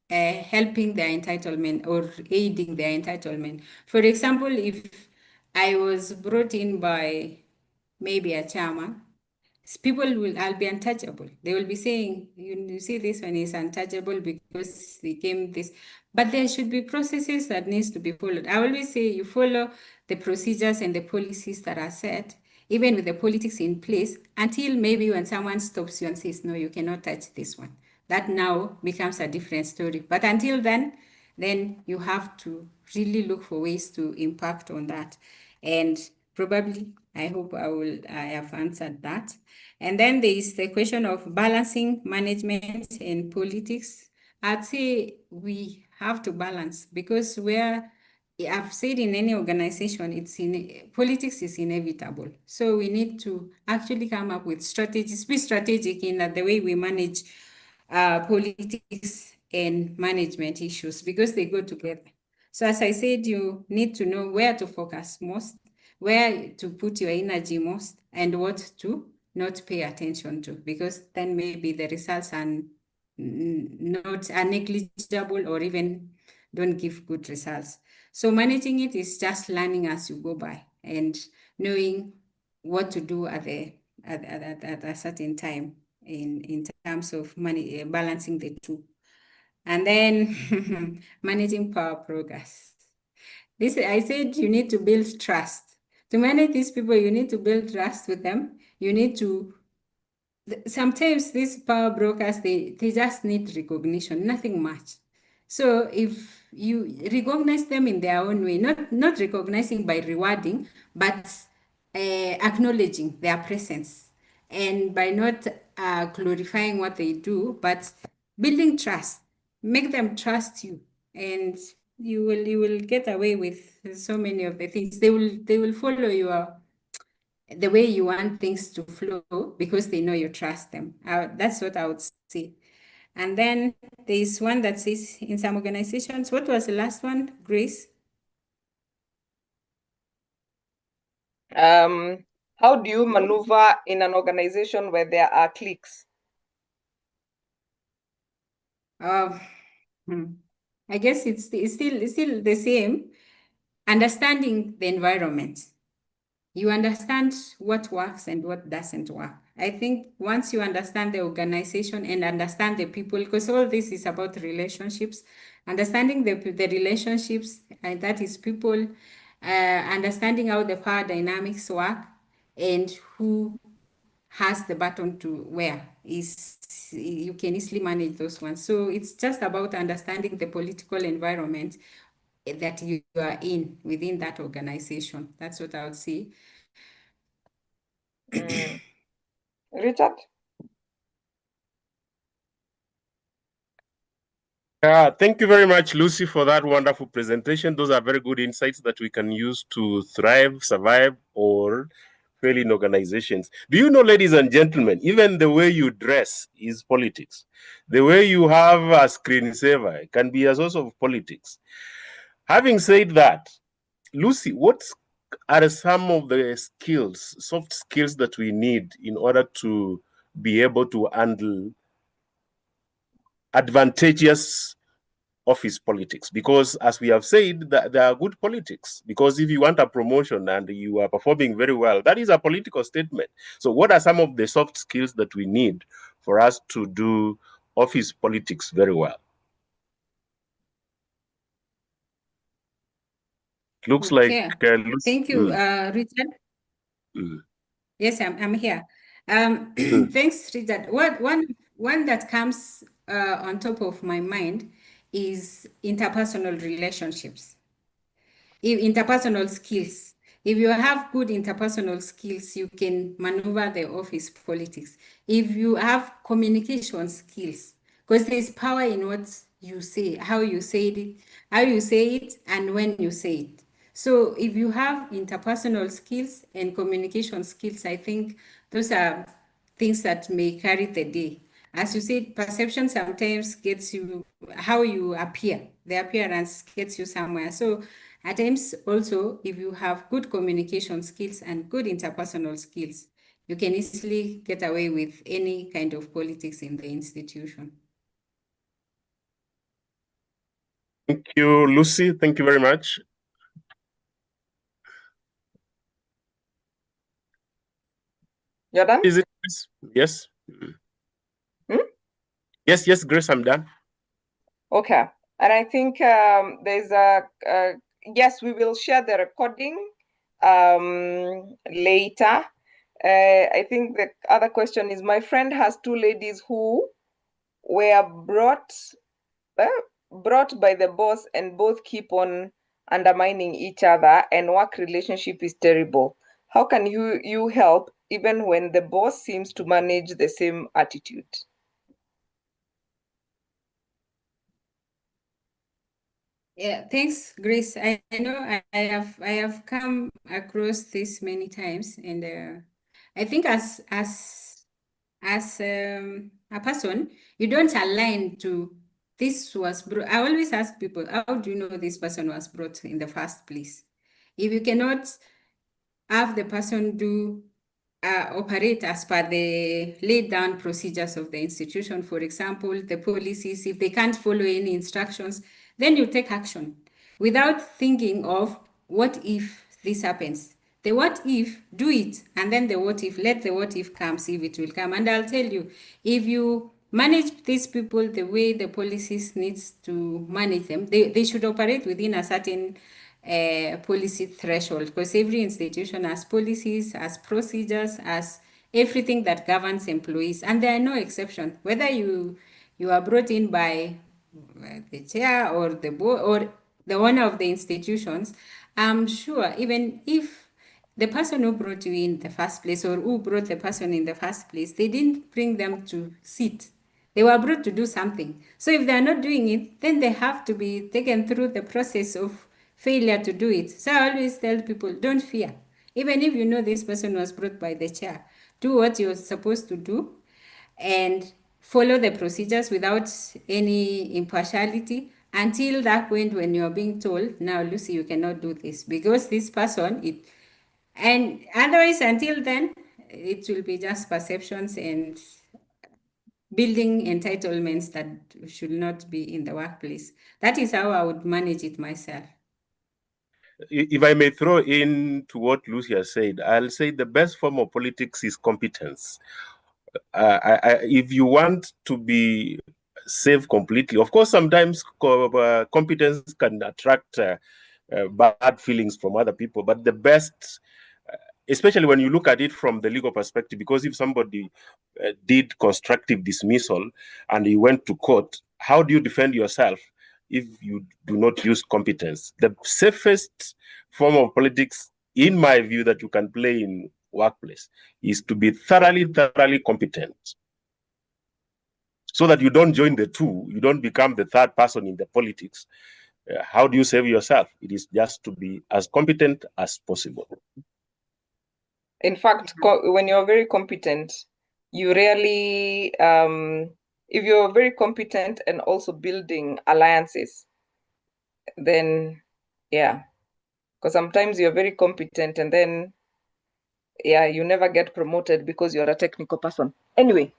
C: helping their entitlement or aiding their entitlement. For example, if I was brought in by maybe a chairman, I'll be untouchable. They will be saying, you see, this one is untouchable because they came this. But there should be processes that needs to be followed. I always say you follow the procedures and the policies that are set, even with the politics in place, until maybe when someone stops you and says, no, you cannot touch this one. That now becomes a different story. But until then you have to really look for ways to impact on that. And probably, I hope I have answered that. And then there is the question of balancing management and politics. I'd say we have to balance, because I've said in any organization, politics is inevitable. So we need to actually come up with strategies, be strategic in the way we manage politics and management issues, because they go together. So as I said, you need to know where to focus most, where to put your energy most, and what to not pay attention to, because then maybe the results are negligible or even don't give good results. So managing it is just learning as you go by and knowing what to do at a certain time in terms of balancing the two. And then managing power progress. I said you need to build trust. To manage these people, you need to build trust with them. You need to, sometimes these power brokers, they just need recognition, nothing much. So if you recognize them in their own way, not recognizing by rewarding, but acknowledging their presence, and by not glorifying what they do, but building trust, make them trust you, and you will get away with so many of the things. They will follow the way you want things to flow, because they know you trust them. That's what I would say. And then there's one that says in some organizations, what was the last one, Grace?
A: How do you maneuver in an organization where there are cliques?
C: I guess it's still the same. Understanding the environment. You understand what works and what doesn't work. I think once you understand the organization and understand the people, because all this is about relationships, understanding the relationships, and that is people, understanding how the power dynamics work and who has the button to where, you can easily manage those ones. So it's just about understanding the political environment that you are in within that organization. That's what I would say.
A: Richard?
B: Thank you very much, Lucy, for that wonderful presentation. Those are very good insights that we can use to thrive, survive, or fail in organizations. Do you know, ladies and gentlemen, even the way you dress is politics. The way you have a screensaver can be a source of politics. Having said that, Lucy, what are some of the skills, soft skills that we need in order to be able to handle advantageous office politics? Because as we have said, that there are good politics, because if you want a promotion and you are performing very well, that is a political statement. So what are some of the soft skills that we need for us to do office politics very well? Looks
C: Okay.
B: like
C: thank you, Richard. Yes, I'm here. Thanks, Richard. One that comes on top of my mind is interpersonal relationships, interpersonal skills. If you have good interpersonal skills, you can maneuver the office politics. If you have communication skills, because there's power in what you say, how you say it, and when you say it. So if you have interpersonal skills and communication skills, I think those are things that may carry the day. As you said, perception sometimes gets you, how you appear, the appearance gets you somewhere. So at times also, if you have good communication skills and good interpersonal skills, you can easily get away with any kind of politics in the institution.
B: Thank you, Lucy. Thank you very much.
A: You're done?
B: Is it Grace? Yes. Yes, Grace, I'm done.
A: Okay. And I think there's yes, we will share the recording later. I think the other question is, my friend has two ladies who were brought by the boss, and both keep on undermining each other, and work relationship is terrible. How can you help even when the boss seems to manage the same attitude?
C: Yeah, thanks, Grace. I know I have come across this many times, and I think as a person, you don't align to this was brought. I always ask people, how do you know this person was brought in the first place? If you cannot have the person do operate as per the laid down procedures of the institution, for example, the policies, if they can't follow any instructions, then you take action without thinking of what if this happens. The what if, do it, and then the what if, let the what if come, see if it will come. And I'll tell you, if you manage these people the way the policies needs to manage them, they should operate within a certain policy threshold, because every institution has policies, has procedures, has everything that governs employees, and there are no exception. Whether you are brought in by the chair or the board or the owner of the institutions, I'm sure even if the person who brought you in the first place or who brought the person in the first place, they didn't bring them to sit. They were brought to do something. So if they are not doing it, then they have to be taken through the process of failure to do it. So I always tell people, don't fear. Even if you know this person was brought by the chair, do what you're supposed to do and follow the procedures without any impartiality until that point when you're being told, now Lucy, you cannot do this because this person, and otherwise until then, it will be just perceptions and building entitlements that should not be in the workplace. That is how I would manage it myself.
B: If I may throw in to what Lucy has said, I'll say the best form of politics is competence. If you want to be safe completely, of course, sometimes competence can attract bad feelings from other people, but the best, especially when you look at it from the legal perspective, because if somebody did constructive dismissal and you went to court, how do you defend yourself if you do not use competence? The safest form of politics, in my view, that you can play in workplace is to be thoroughly competent, so that you don't join the two, you don't become the third person in the politics. How do you save yourself? It is just to be as competent as possible.
A: In fact, when you're very competent, you really, if you're very competent and also building alliances, then yeah, because sometimes you're very competent and then yeah, you never get promoted because you're a technical person. Anyway,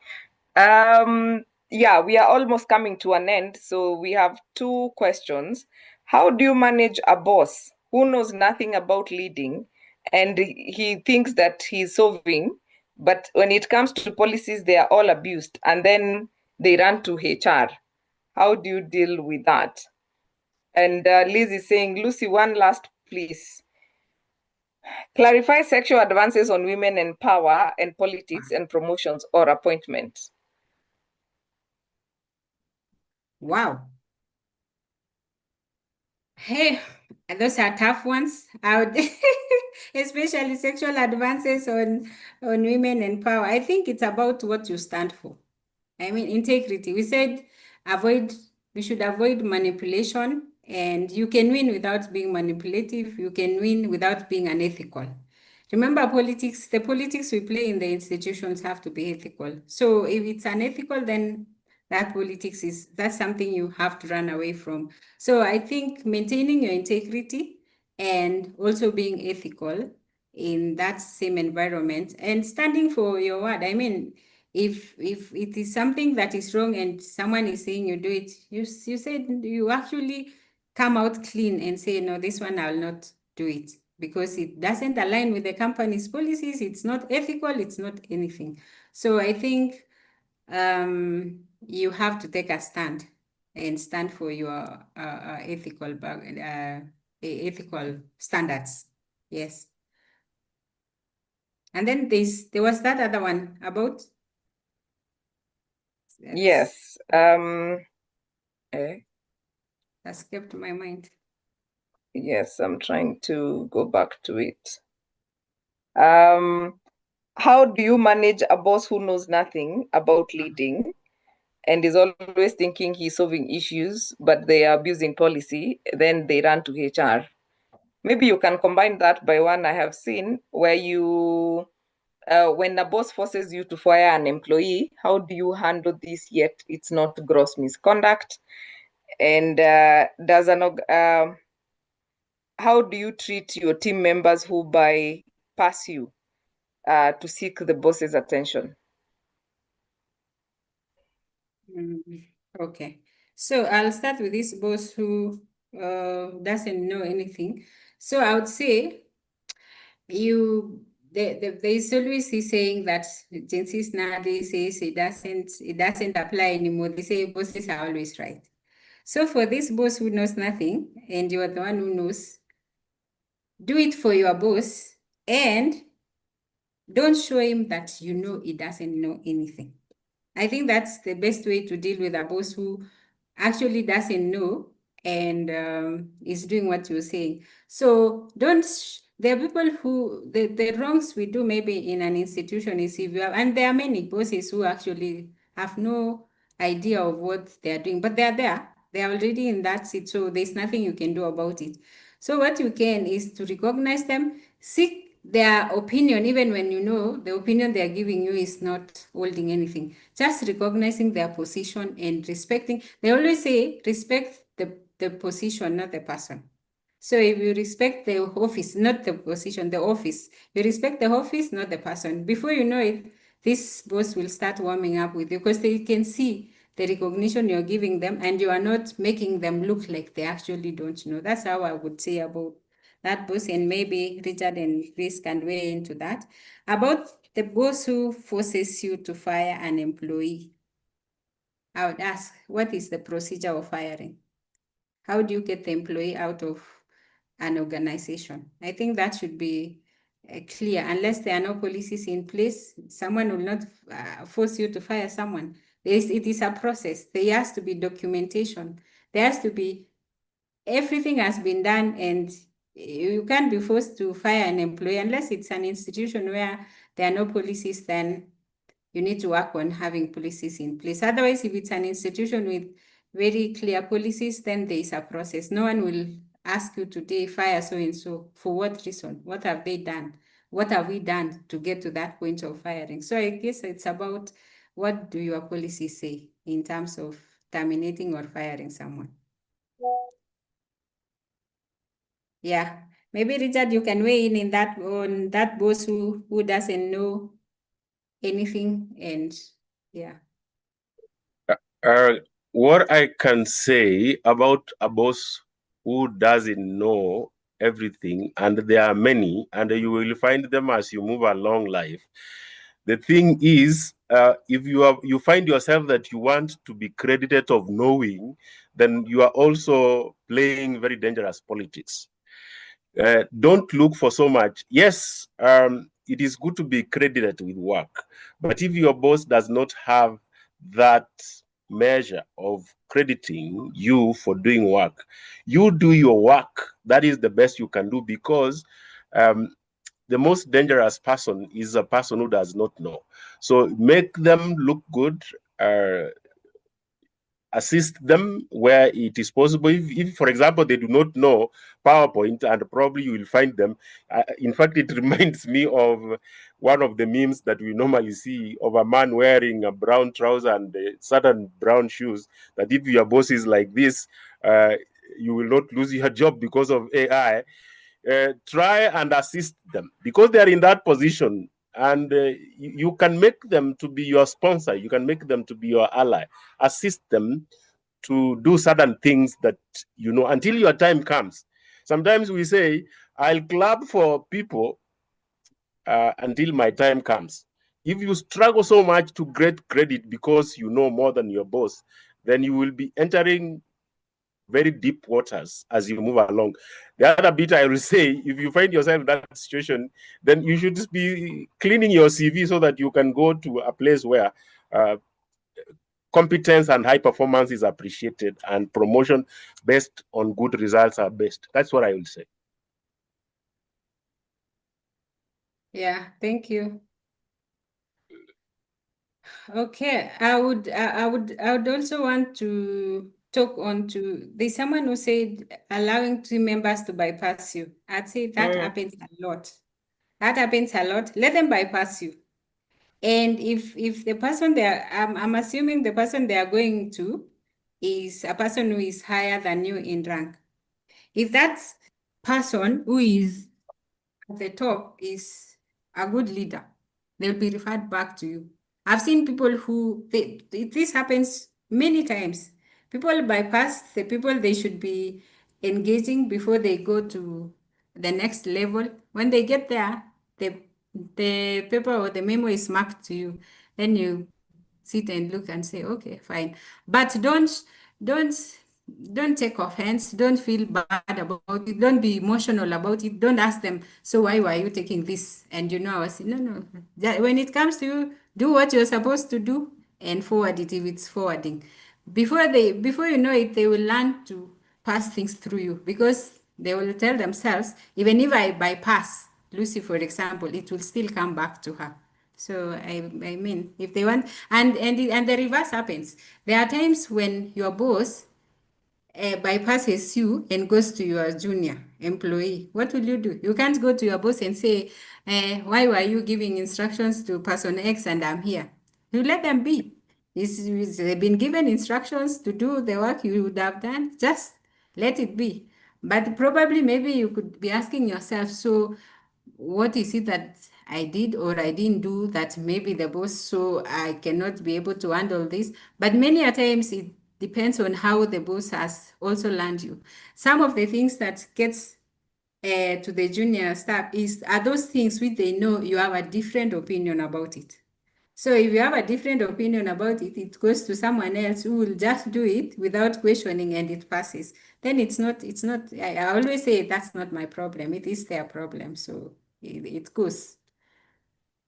A: yeah, we are almost coming to an end, so we have two questions. How do you manage a boss who knows nothing about leading and he thinks that he's solving, but when it comes to policies, they are all abused and then they run to HR? How do you deal with that? And Liz is saying, Lucy, one last, please. Clarify sexual advances on women in power and politics and promotions or appointments.
C: Wow. Hey, those are tough ones. I would especially sexual advances on women and power. I think it's about what you stand for. I mean, integrity. We said we should avoid manipulation, and you can win without being manipulative. You can win without being unethical. Remember, politics, the politics we play in the institutions have to be ethical. So if it's unethical, then that's something you have to run away from. So I think maintaining your integrity and also being ethical in that same environment and standing for your word. I mean, if it is something that is wrong and someone is saying you do it, you said you actually come out clean and say, no, this one I'll not do it because it doesn't align with the company's policies. It's not ethical. It's not anything. So I think you have to take a stand and stand for your ethical standards. Yes. And then there was that other one about.
A: Yes.
C: That skipped my mind.
A: Yes, I'm trying to go back to it. How do you manage a boss who knows nothing about leading and is always thinking he's solving issues, but they are abusing policy, then they run to HR. Maybe you can combine that by one I have seen where you, when a boss forces you to fire an employee, how do you handle this yet it's not gross misconduct? And how do you treat your team members who bypass you to seek the boss's attention?
C: Okay, so I'll start with this boss who doesn't know anything. So I would say there's always this saying that Gen Z's nowadays says it doesn't apply anymore. They say bosses are always right. So for this boss who knows nothing and you are the one who knows, do it for your boss and don't show him that you know he doesn't know anything. I think that's the best way to deal with a boss who actually doesn't know and is doing what you're saying. So there are people who, the wrongs we do maybe in an institution is if you have, and there are many bosses who actually have no idea of what they're doing, but they're there. They're already in that seat, so there's nothing you can do about it. So what you can is to recognize them, seek their opinion, even when you know the opinion they're giving you is not holding anything. Just recognizing their position and respecting. They always say, respect the position, not the person. So if you respect the office, not the position, the office, you respect the office, not the person. Before you know it, this boss will start warming up with you because they can see the recognition you're giving them and you are not making them look like they actually don't know. That's how I would say about that boss, and maybe Richard and Chris can weigh into that. About the boss who forces you to fire an employee, I would ask, what is the procedure of firing? How do you get the employee out of an organization? I think that should be clear. Unless there are no policies in place, someone will not force you to fire someone. It is a process. There has to be documentation. There has to be, everything has been done, and you can't be forced to fire an employee unless it's an institution where there are no policies. Then you need to work on having policies in place. Otherwise, if it's an institution with very clear policies, then there is a process. No one will ask you today, fire so and so. For what reason? What have they done? What have we done to get to that point of firing? So I guess it's about, what do your policies say in terms of terminating or firing someone? Yeah, maybe Richard, you can weigh in that, on that boss who doesn't know anything, and yeah.
B: What I can say about a boss who doesn't know everything, and there are many, and you will find them as you move along life. The thing is, if you find yourself that you want to be credited of knowing, then you are also playing very dangerous politics. Don't look for so much. Yes, it is good to be credited with work, but if your boss does not have that measure of crediting you for doing work, you do your work. That is the best you can do, because the most dangerous person is a person who does not know. So make them look good, assist them where it is possible. If, for example, they do not know PowerPoint, and probably you will find them. In fact, it reminds me of one of the memes that we normally see of a man wearing a brown trouser and certain brown shoes, that if your boss is like this, you will not lose your job because of AI. Try and assist them because they are in that position, and you can make them to be your sponsor. You can make them to be your ally. Assist them to do certain things that, until your time comes. Sometimes we say, I'll clap for people until my time comes. If you struggle so much to get credit because you know more than your boss, then you will be entering very deep waters as you move along. The other bit I will say, if you find yourself in that situation, then you should just be cleaning your CV so that you can go to a place where competence and high performance is appreciated, and promotion based on good results are best. That's what I will say.
C: Yeah, thank you. Okay, I would also want to talk on to, there's someone who said allowing team members to bypass you. I'd say that happens a lot. That happens a lot. Let them bypass you. And if the person there, I'm assuming the person they are going to is a person who is higher than you in rank. If that person who is at the top is a good leader, they'll be referred back to you. I've seen people who this happens many times. People bypass the people they should be engaging before they go to the next level. When they get there, the paper or the memo is marked to you. Then you sit and look and say, okay, fine. But don't don't take offense. Don't feel bad about it. Don't be emotional about it. Don't ask them, so why were you taking this? And I was no, no. When it comes to you, do what you're supposed to do and forward it if it's forwarding. Before you know it, they will learn to pass things through you because they will tell themselves, even if I bypass Lucy, for example, it will still come back to her. So I mean, if they want, and the reverse happens. There are times when your boss bypasses you and goes to your junior employee. What will you do? You can't go to your boss and say, why were you giving instructions to person X and I'm here? You let them be. They've been given instructions to do the work you would have done. Just let it be. But probably maybe you could be asking yourself, so what is it that I did or I didn't do that maybe the boss so I cannot be able to handle this? But many a times it depends on how the boss has also learned you. Some of the things that gets to the junior staff are those things which they know you have a different opinion about it. So if you have a different opinion about it, it goes to someone else who will just do it without questioning and it passes. Then it's not, I always say that's not my problem. It is their problem. So it goes.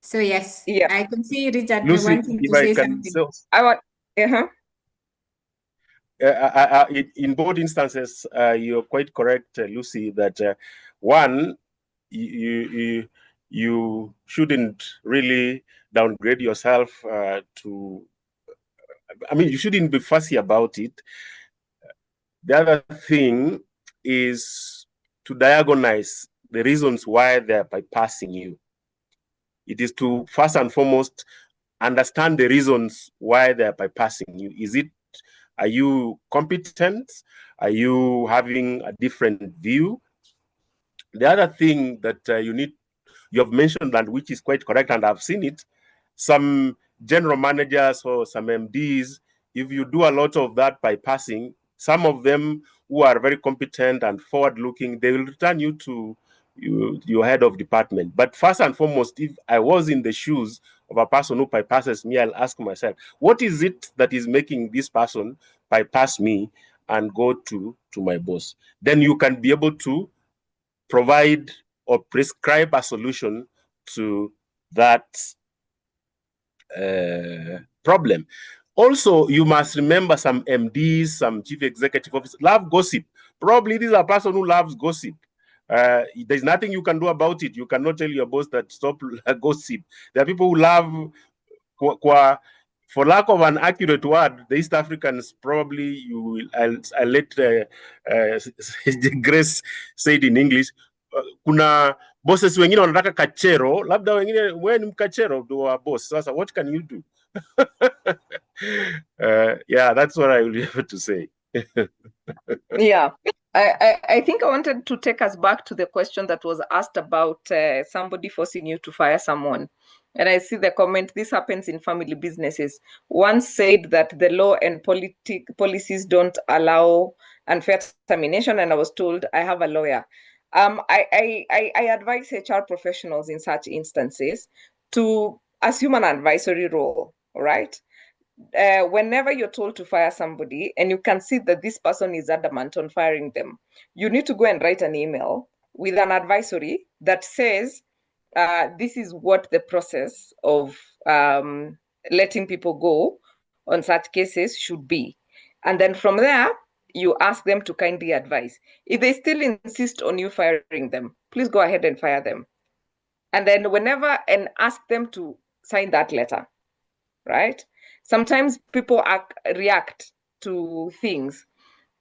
C: So yes,
A: Yeah.
C: I can see Richard
B: Lucy,
C: wanting
B: if
C: to
B: I
C: say
B: can
C: something.
B: so,
A: I want. Uh-huh.
B: in both instances, you're quite correct, Lucy, that one, you shouldn't really downgrade yourself to, I mean, you shouldn't be fussy about it. The other thing is to diagnose the reasons why they're bypassing you. It is to first and foremost understand the reasons why they're bypassing you. Are you competent? Are you having a different view? The other thing that you have mentioned, and which is quite correct, and I've seen it, some general managers or some MDs, if you do a lot of that bypassing, some of them who are very competent and forward-looking, they will return you to your head of department. But first and foremost, if I was in the shoes of a person who bypasses me, I'll ask myself, what is it that is making this person bypass me and go to my boss? Then you can be able to provide or prescribe a solution to that problem. Also, you must remember some MDs, some chief executive officers love gossip. Probably this is a person who loves gossip. There's nothing you can do about it. You cannot tell your boss that stop gossip. There are people who love, for lack of an accurate word, the East Africans probably, I'll let Grace say it in English. Kuna bosses wengine wanataka kachero, labda wengine wewe ni mkachero wa boss. Sasa what can you do? Yeah, that's what I will be able to say.
A: Yeah, I think I wanted to take us back to the question that was asked about somebody forcing you to fire someone. And I see the comment, this happens in family businesses. One said that the law and policies don't allow unfair termination, and I was told I have a lawyer. I advise HR professionals in such instances to assume an advisory role, right? Whenever you're told to fire somebody and you can see that this person is adamant on firing them, you need to go and write an email with an advisory that says, this is what the process of letting people go on such cases should be. And then from there, you ask them to kindly advise. If they still insist on you firing them, please go ahead and fire them. And then and ask them to sign that letter. right? Sometimes people react to things.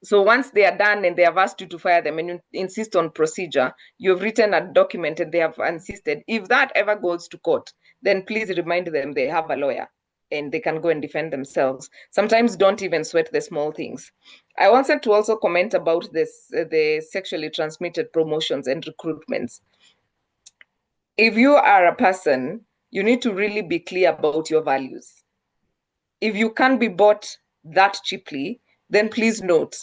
A: So once they are done and they have asked you to fire them and you insist on procedure, you've written a document and they have insisted. If that ever goes to court, then please remind them they have a lawyer and they can go and defend themselves. Sometimes don't even sweat the small things. I wanted to also comment about this, the sexually transmitted promotions and recruitments. If you are a person, you need to really be clear about your values. If you can't be bought that cheaply, then please note,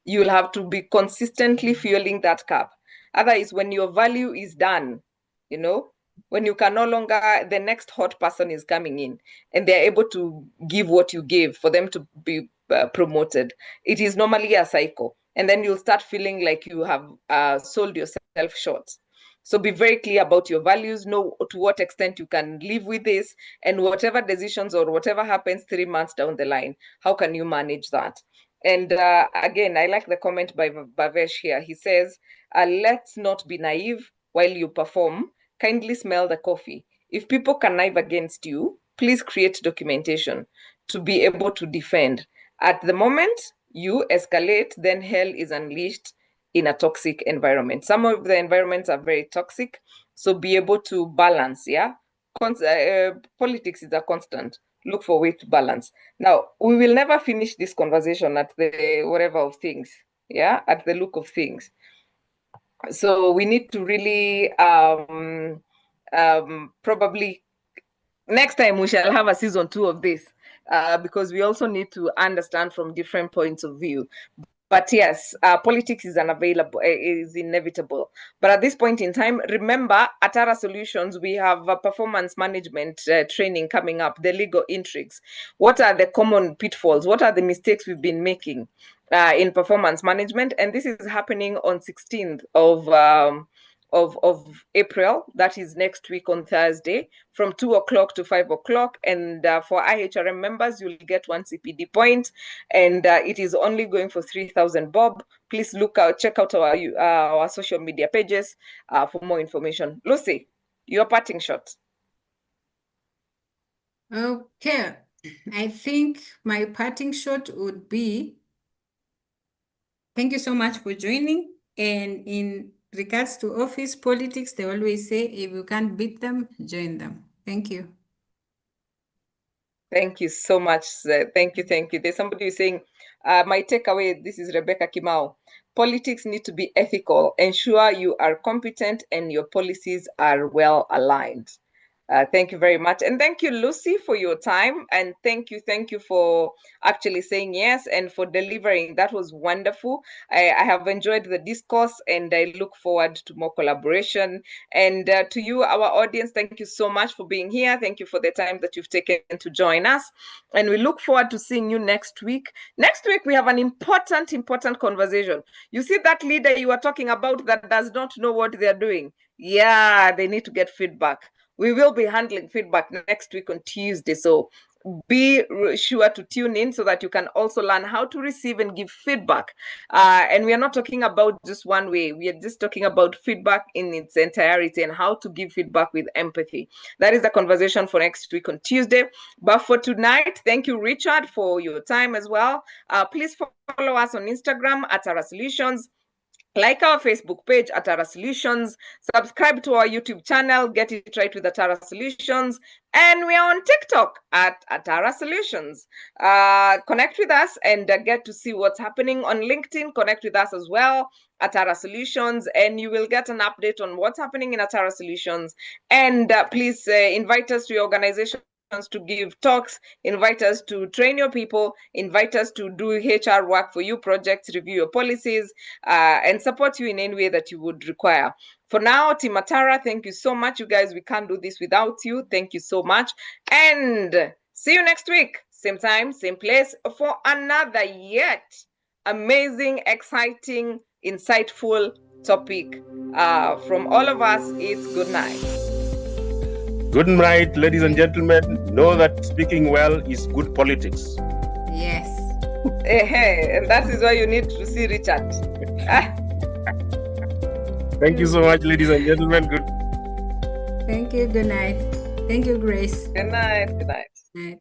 A: you'll have to be consistently fueling that cup. Otherwise, when your value is done, you know, when you can no longer, the next hot person is coming in and they're able to give what you give for them to be promoted, it is normally a cycle. And then you'll start feeling like you have sold yourself short. So be very clear about your values, know to what extent you can live with this, and whatever decisions or whatever happens 3 months down the line, how can you manage that? And again, I like the comment by Bhavesh here. He says, let's not be naive while you perform. Kindly smell the coffee. If people connive against you, please create documentation to be able to defend. At the moment you escalate, then hell is unleashed in a toxic environment. Some of the environments are very toxic, so be able to balance, yeah? Politics is a constant. Look for way to balance. Now, we will never finish this conversation at the whatever of things, yeah, at the look of things. So we need to really probably next time we shall have a season 2 of this because we also need to understand from different points of view. But yes, politics is inevitable. But at this point in time, remember, at Atara Solutions, we have a performance management training coming up, the legal intrigues. What are the common pitfalls? What are the mistakes we've been making in performance management? And this is happening on 16th of April. That is next week on Thursday from 2 o'clock to 5 o'clock. And for IHRM members, you'll get 1 CPD point, and it is only going for 3,000 bob. Please check out our social media pages for more information. Lucy, your parting shot.
C: Okay, I think my parting shot would be, thank you so much for joining. And in regards to office politics, they always say, if you can't beat them, join them. Thank you.
A: Thank you so much. Thank you. There's somebody who's saying, my takeaway, this is Rebecca Kimau. Politics need to be ethical. Ensure you are competent and your policies are well aligned. Thank you very much. And thank you, Lucy, for your time. And thank you for actually saying yes and for delivering. That was wonderful. I have enjoyed the discourse and I look forward to more collaboration. And to you, our audience, thank you so much for being here. Thank you for the time that you've taken to join us. And we look forward to seeing you next week. Next week, we have an important conversation. You see that leader you were talking about that does not know what they're doing? Yeah, they need to get feedback. We will be handling feedback next week on Tuesday. So be sure to tune in so that you can also learn how to receive and give feedback. And we are not talking about just one way. We are just talking about feedback in its entirety and how to give feedback with empathy. That is the conversation for next week on Tuesday. But for tonight, thank you, Richard, for your time as well. Please follow us on Instagram at Atara Solutions. Like our Facebook page, Atara Solutions. Subscribe to our YouTube channel, Get It Right with Atara Solutions. And we are on TikTok at Atara Solutions. Connect with us and get to see what's happening on LinkedIn. Connect with us as well, Atara Solutions, and you will get an update on what's happening in Atara Solutions. And please invite us to your organization to give talks, invite us to train your people, invite us to do HR work for you, projects, review your policies, and support you in any way that you would require. For now, Team Atara, thank you so much. You guys, we can't do this without you. Thank you so much. And see you next week. Same time, same place for another yet amazing, exciting, insightful topic. From all of us, it's good night.
B: Good night, ladies and gentlemen. Know that speaking well is good politics.
C: Yes.
A: And that is why you need to see Richard.
B: Thank you so much, ladies and gentlemen.
C: Thank you. Good night. Thank you, Grace.
A: Good night.
C: Night.